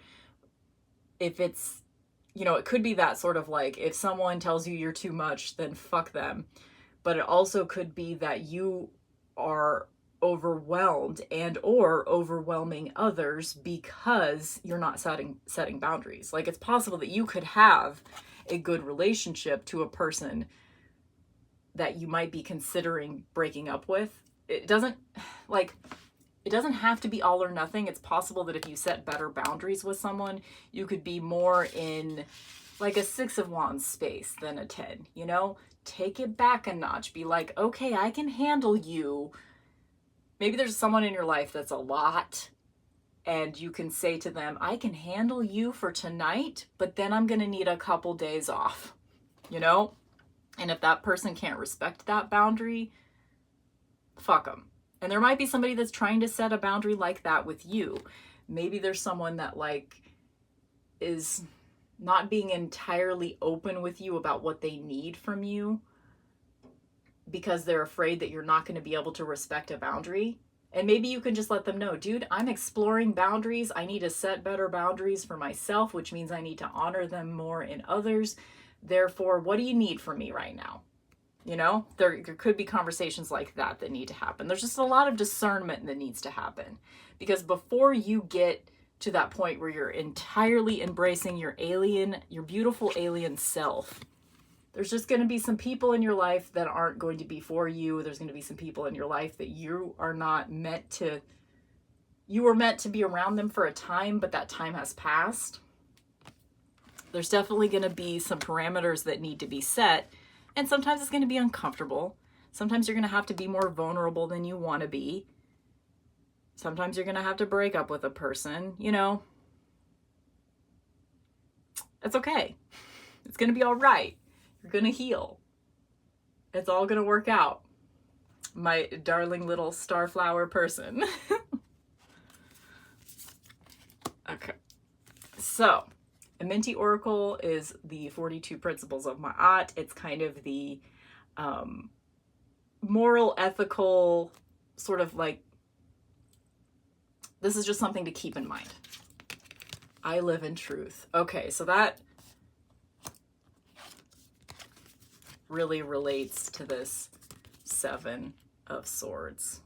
if it's, you know, it could be that sort of like, if someone tells you you're too much, then fuck them. But it also could be that you are overwhelmed and or overwhelming others because you're not setting boundaries. Like it's possible that you could have a good relationship to a person that you might be considering breaking up with. It doesn't have to be all or nothing. It's possible that if you set better boundaries with someone, you could be more in like a 6 of Wands space than a 10, you know? Take it back a notch. Be like, okay, I can handle you. Maybe there's someone in your life that's a lot, and you can say to them, I can handle you for tonight, but then I'm going to need a couple days off, you know? And if that person can't respect that boundary, fuck them. And there might be somebody that's trying to set a boundary like that with you. Maybe there's someone that like is not being entirely open with you about what they need from you because they're afraid that you're not going to be able to respect a boundary. And maybe you can just let them know, dude, I'm exploring boundaries. I need to set better boundaries for myself, which means I need to honor them more in others. Therefore, what do you need from me right now? You know, there could be conversations like that that need to happen. There's just a lot of discernment that needs to happen, because before you get to that point where you're entirely embracing your beautiful alien self, there's just going to be some people in your life that aren't going to be for you. There's going to be some people in your life that you were meant to be around them for a time, but that time has passed. There's definitely going to be some parameters that need to be set. And sometimes it's going to be uncomfortable. Sometimes you're going to have to be more vulnerable than you want to be. Sometimes you're going to have to break up with a person, you know. It's okay. It's going to be all right. You're going to heal. It's all going to work out. My darling little starflower person. Okay. So, a Minty Oracle is the 42 Principles of Ma'at. It's kind of the moral, ethical, sort of like, this is just something to keep in mind. I live in truth. Okay, so that really relates to this 7 of Swords.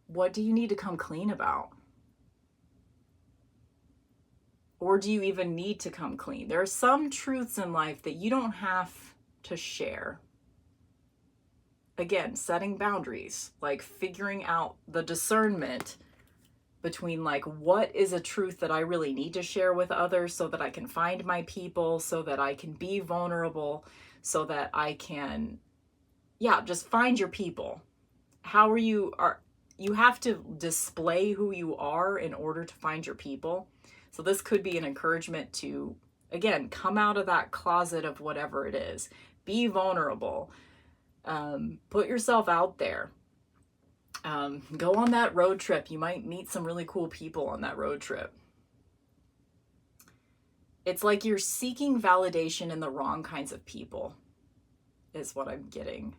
What do you need to come clean about? Or do you even need to come clean? There are some truths in life that you don't have to share. Again, setting boundaries, like figuring out the discernment between like, what is a truth that I really need to share with others so that I can find my people, so that I can be vulnerable, so that I can, just find your people. you have to display who you are in order to find your people. So this could be an encouragement to, again, come out of that closet of whatever it is. Be vulnerable. Put yourself out there. Go on that road trip. You might meet some really cool people on that road trip. It's like you're seeking validation in the wrong kinds of people, is what I'm getting.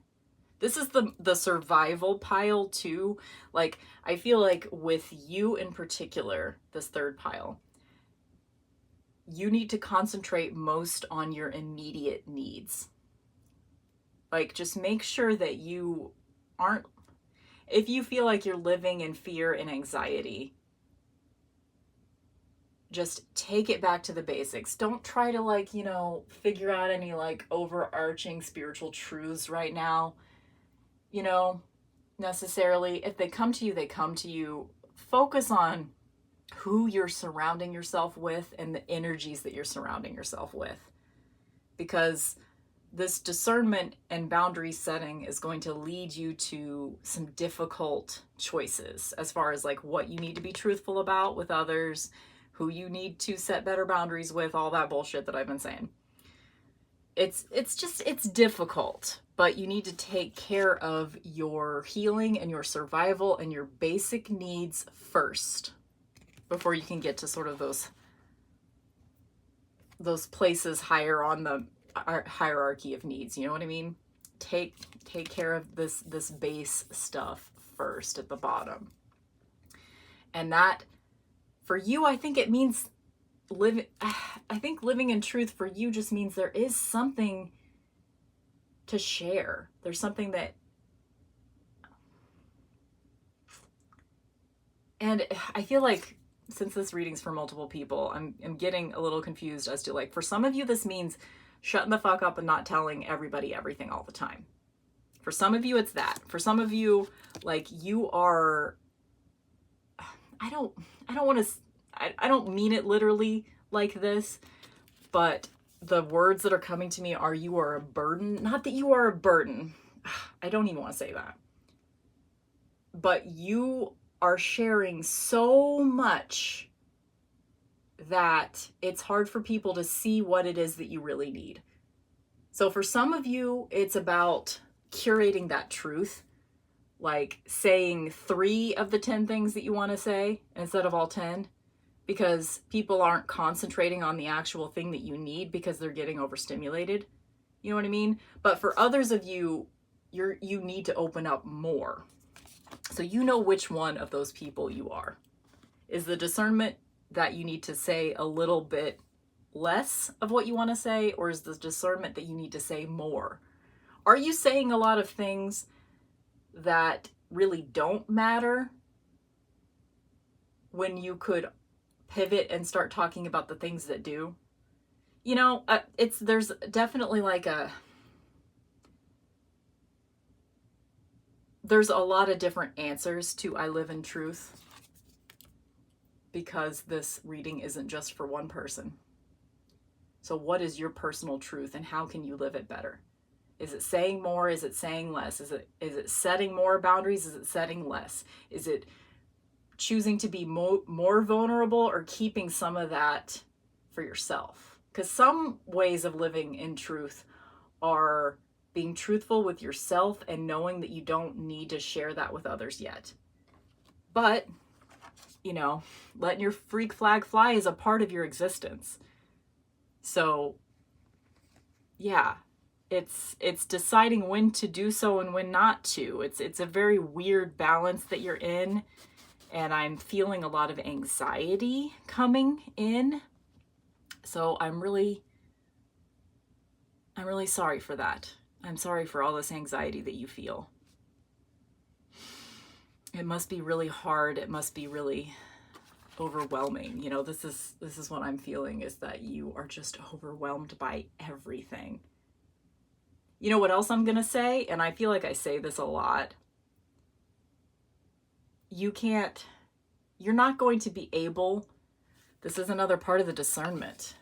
This is the survival pile too. Like, I feel like with you in particular, this third pile, you need to concentrate most on your immediate needs. Like, just make sure that you aren't, if you feel like you're living in fear and anxiety, just take it back to the basics. Don't try to, like, you know, figure out any like overarching spiritual truths right now, you know, necessarily. If they come to you, they come to you. Focus on who you're surrounding yourself with and the energies that you're surrounding yourself with. Because this discernment and boundary setting is going to lead you to some difficult choices as far as like what you need to be truthful about with others, who you need to set better boundaries with, all that bullshit that I've been saying. It's difficult, but you need to take care of your healing and your survival and your basic needs first before you can get to sort of those places higher on the hierarchy of needs. You know what I mean? Take care of this base stuff first at the bottom. And that, for you, I think it means living in truth for you just means there is something to share. There's something that, and I feel like since this reading's for multiple people, I'm getting a little confused as to, like, for some of you, this means shutting the fuck up and not telling everybody everything all the time. For some of you, it's that. For some of you, like, you are, I don't mean it literally like this, but the words that are coming to me are, you are a burden. Not that you are a burden. I don't even want to say that. But you are sharing so much that it's hard for people to see what it is that you really need. So for some of you, it's about curating that truth, like saying 3 of the 10 things that you want to say instead of all 10, because people aren't concentrating on the actual thing that you need because they're getting overstimulated. You know what I mean? But for others of you, you need to open up more. So you know which one of those people you are. Is the discernment that you need to say a little bit less of what you want to say, or is the discernment that you need to say more? Are you saying a lot of things that really don't matter when you could pivot and start talking about the things that do? You know, there's definitely like there's a lot of different answers to I live in truth, because this reading isn't just for one person. So what is your personal truth and how can you live it better? Is it saying more? Is it saying less? Is it setting more boundaries? Is it setting less? Is it choosing to be more vulnerable, or keeping some of that for yourself? Because some ways of living in truth are being truthful with yourself and knowing that you don't need to share that with others yet. But, you know, letting your freak flag fly is a part of your existence. So, yeah, it's deciding when to do so and when not to. It's a very weird balance that you're in, and I'm feeling a lot of anxiety coming in. So I'm really sorry for that. I'm sorry for all this anxiety that you feel. It must be really hard. It must be really overwhelming. You know, this is what I'm feeling, is that you are just overwhelmed by everything. You know what else I'm going to say? And I feel like I say this a lot. You're not going to be able, this is another part of the discernment.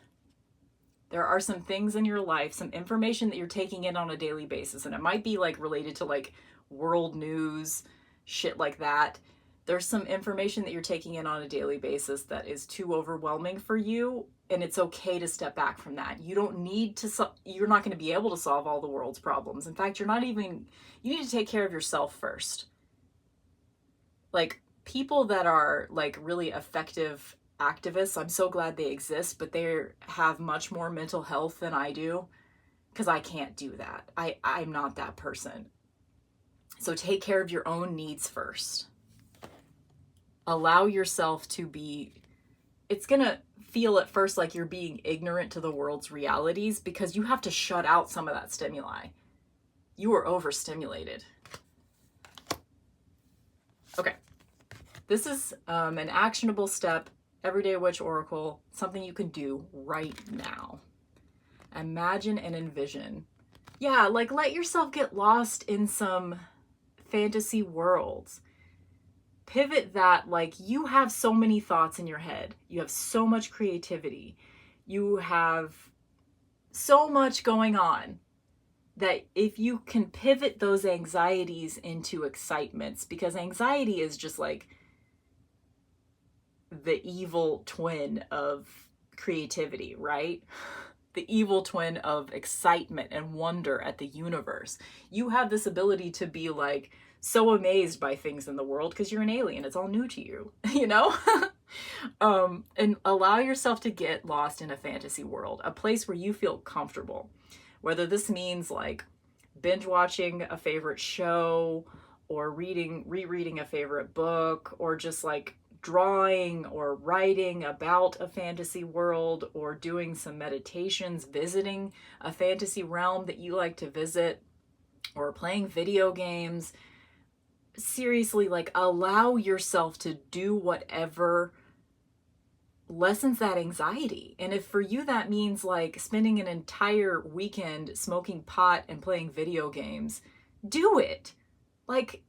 There are some things in your life, some information that you're taking in on a daily basis, and it might be like related to like world news, shit like that. There's some information that you're taking in on a daily basis that is too overwhelming for you, and it's okay to step back from that. You don't need to, you're not going to be able to solve all the world's problems. In fact, you need to take care of yourself first. Like, people that are like really effective activists, I'm so glad they exist, but they have much more mental health than I do, because I can't do that. I'm not that person. So take care of your own needs first. Allow yourself to be, it's going to feel at first like you're being ignorant to the world's realities, because you have to shut out some of that stimuli. You are overstimulated. Okay. This is an actionable step, Everyday Witch Oracle, something you can do right now. Imagine and envision. Yeah, like let yourself get lost in some fantasy worlds. Pivot that, like, you have so many thoughts in your head. You have so much creativity. You have so much going on that if you can pivot those anxieties into excitements, because anxiety is just like the evil twin of creativity, right? The evil twin of excitement and wonder at the universe. You have this ability to be like so amazed by things in the world because you're an alien. It's all new to you, you know? And allow yourself to get lost in a fantasy world, a place where you feel comfortable. Whether this means like binge watching a favorite show, or rereading a favorite book, or just like drawing or writing about a fantasy world, or doing some meditations, visiting a fantasy realm that you like to visit, or playing video games. Seriously, like, allow yourself to do whatever lessens that anxiety. And if for you that means like spending an entire weekend smoking pot and playing video games, do it. Like,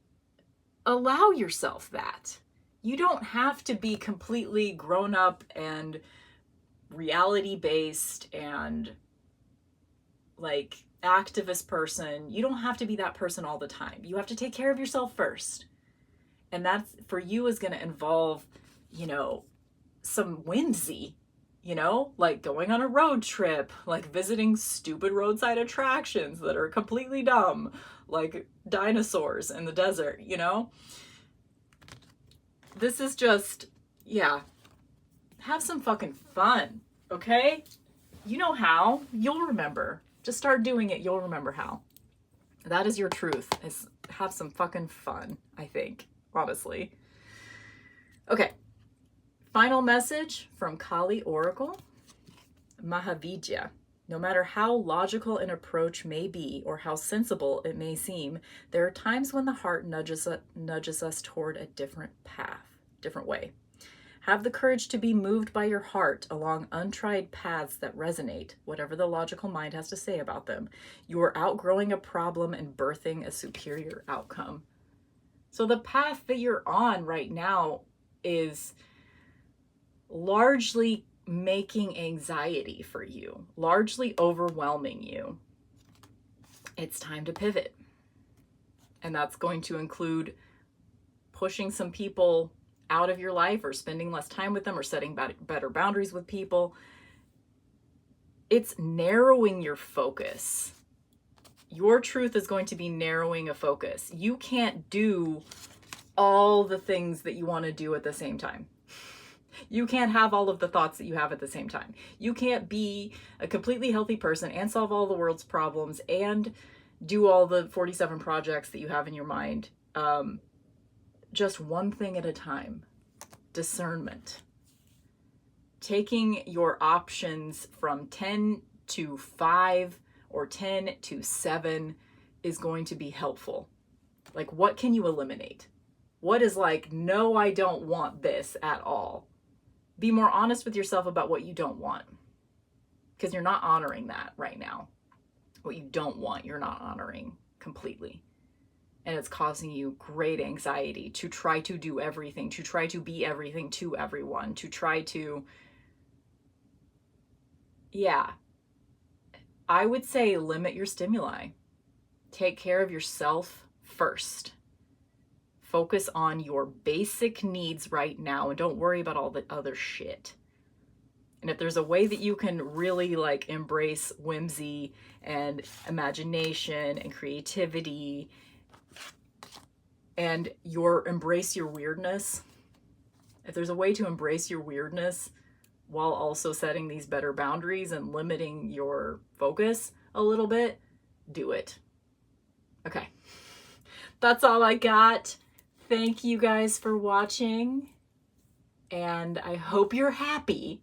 allow yourself that. You don't have to be completely grown up and reality based and like activist person. You don't have to be that person all the time. You have to take care of yourself first. And that's, for you, is going to involve, you know, some whimsy, you know, like going on a road trip, like visiting stupid roadside attractions that are completely dumb, like dinosaurs in the desert, you know? This is just, yeah, have some fucking fun, okay? You know how. You'll remember. Just start doing it. You'll remember how. That is your truth, is have some fucking fun, I think, honestly. Okay. Final message from Kali Oracle. Mahavidya. No matter how logical an approach may be or how sensible it may seem, there are times when the heart nudges us toward a different path, different way. Have the courage to be moved by your heart along untried paths that resonate, whatever the logical mind has to say about them. You are outgrowing a problem and birthing a superior outcome. So the path that you're on right now is largely making anxiety for you, largely overwhelming you. It's time to pivot. And that's going to include pushing some people out of your life, or spending less time with them, or setting better boundaries with people. It's narrowing your focus. Your truth is going to be narrowing a focus. You can't do all the things that you want to do at the same time. You can't have all of the thoughts that you have at the same time. You can't be a completely healthy person and solve all the world's problems and do all the 47 projects that you have in your mind. Just one thing at a time. Discernment. Taking your options from 10 to 5 or 10 to 7 is going to be helpful. Like, what can you eliminate? What is like, no, I don't want this at all. Be more honest with yourself about what you don't want, because you're not honoring that right now. What you don't want, you're not honoring completely. And it's causing you great anxiety to try to do everything, to try to be everything to everyone, to try to, yeah. I would say limit your stimuli. Take care of yourself first. Focus on your basic needs right now and don't worry about all the other shit. And if there's a way that you can really like embrace whimsy and imagination and creativity and embrace your weirdness, if there's a way to embrace your weirdness while also setting these better boundaries and limiting your focus a little bit, do it. Okay. That's all I got. Thank you guys for watching. And I hope you're happy,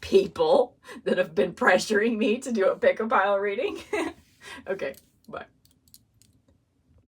people that have been pressuring me to do a pick-a-pile reading. Okay, bye.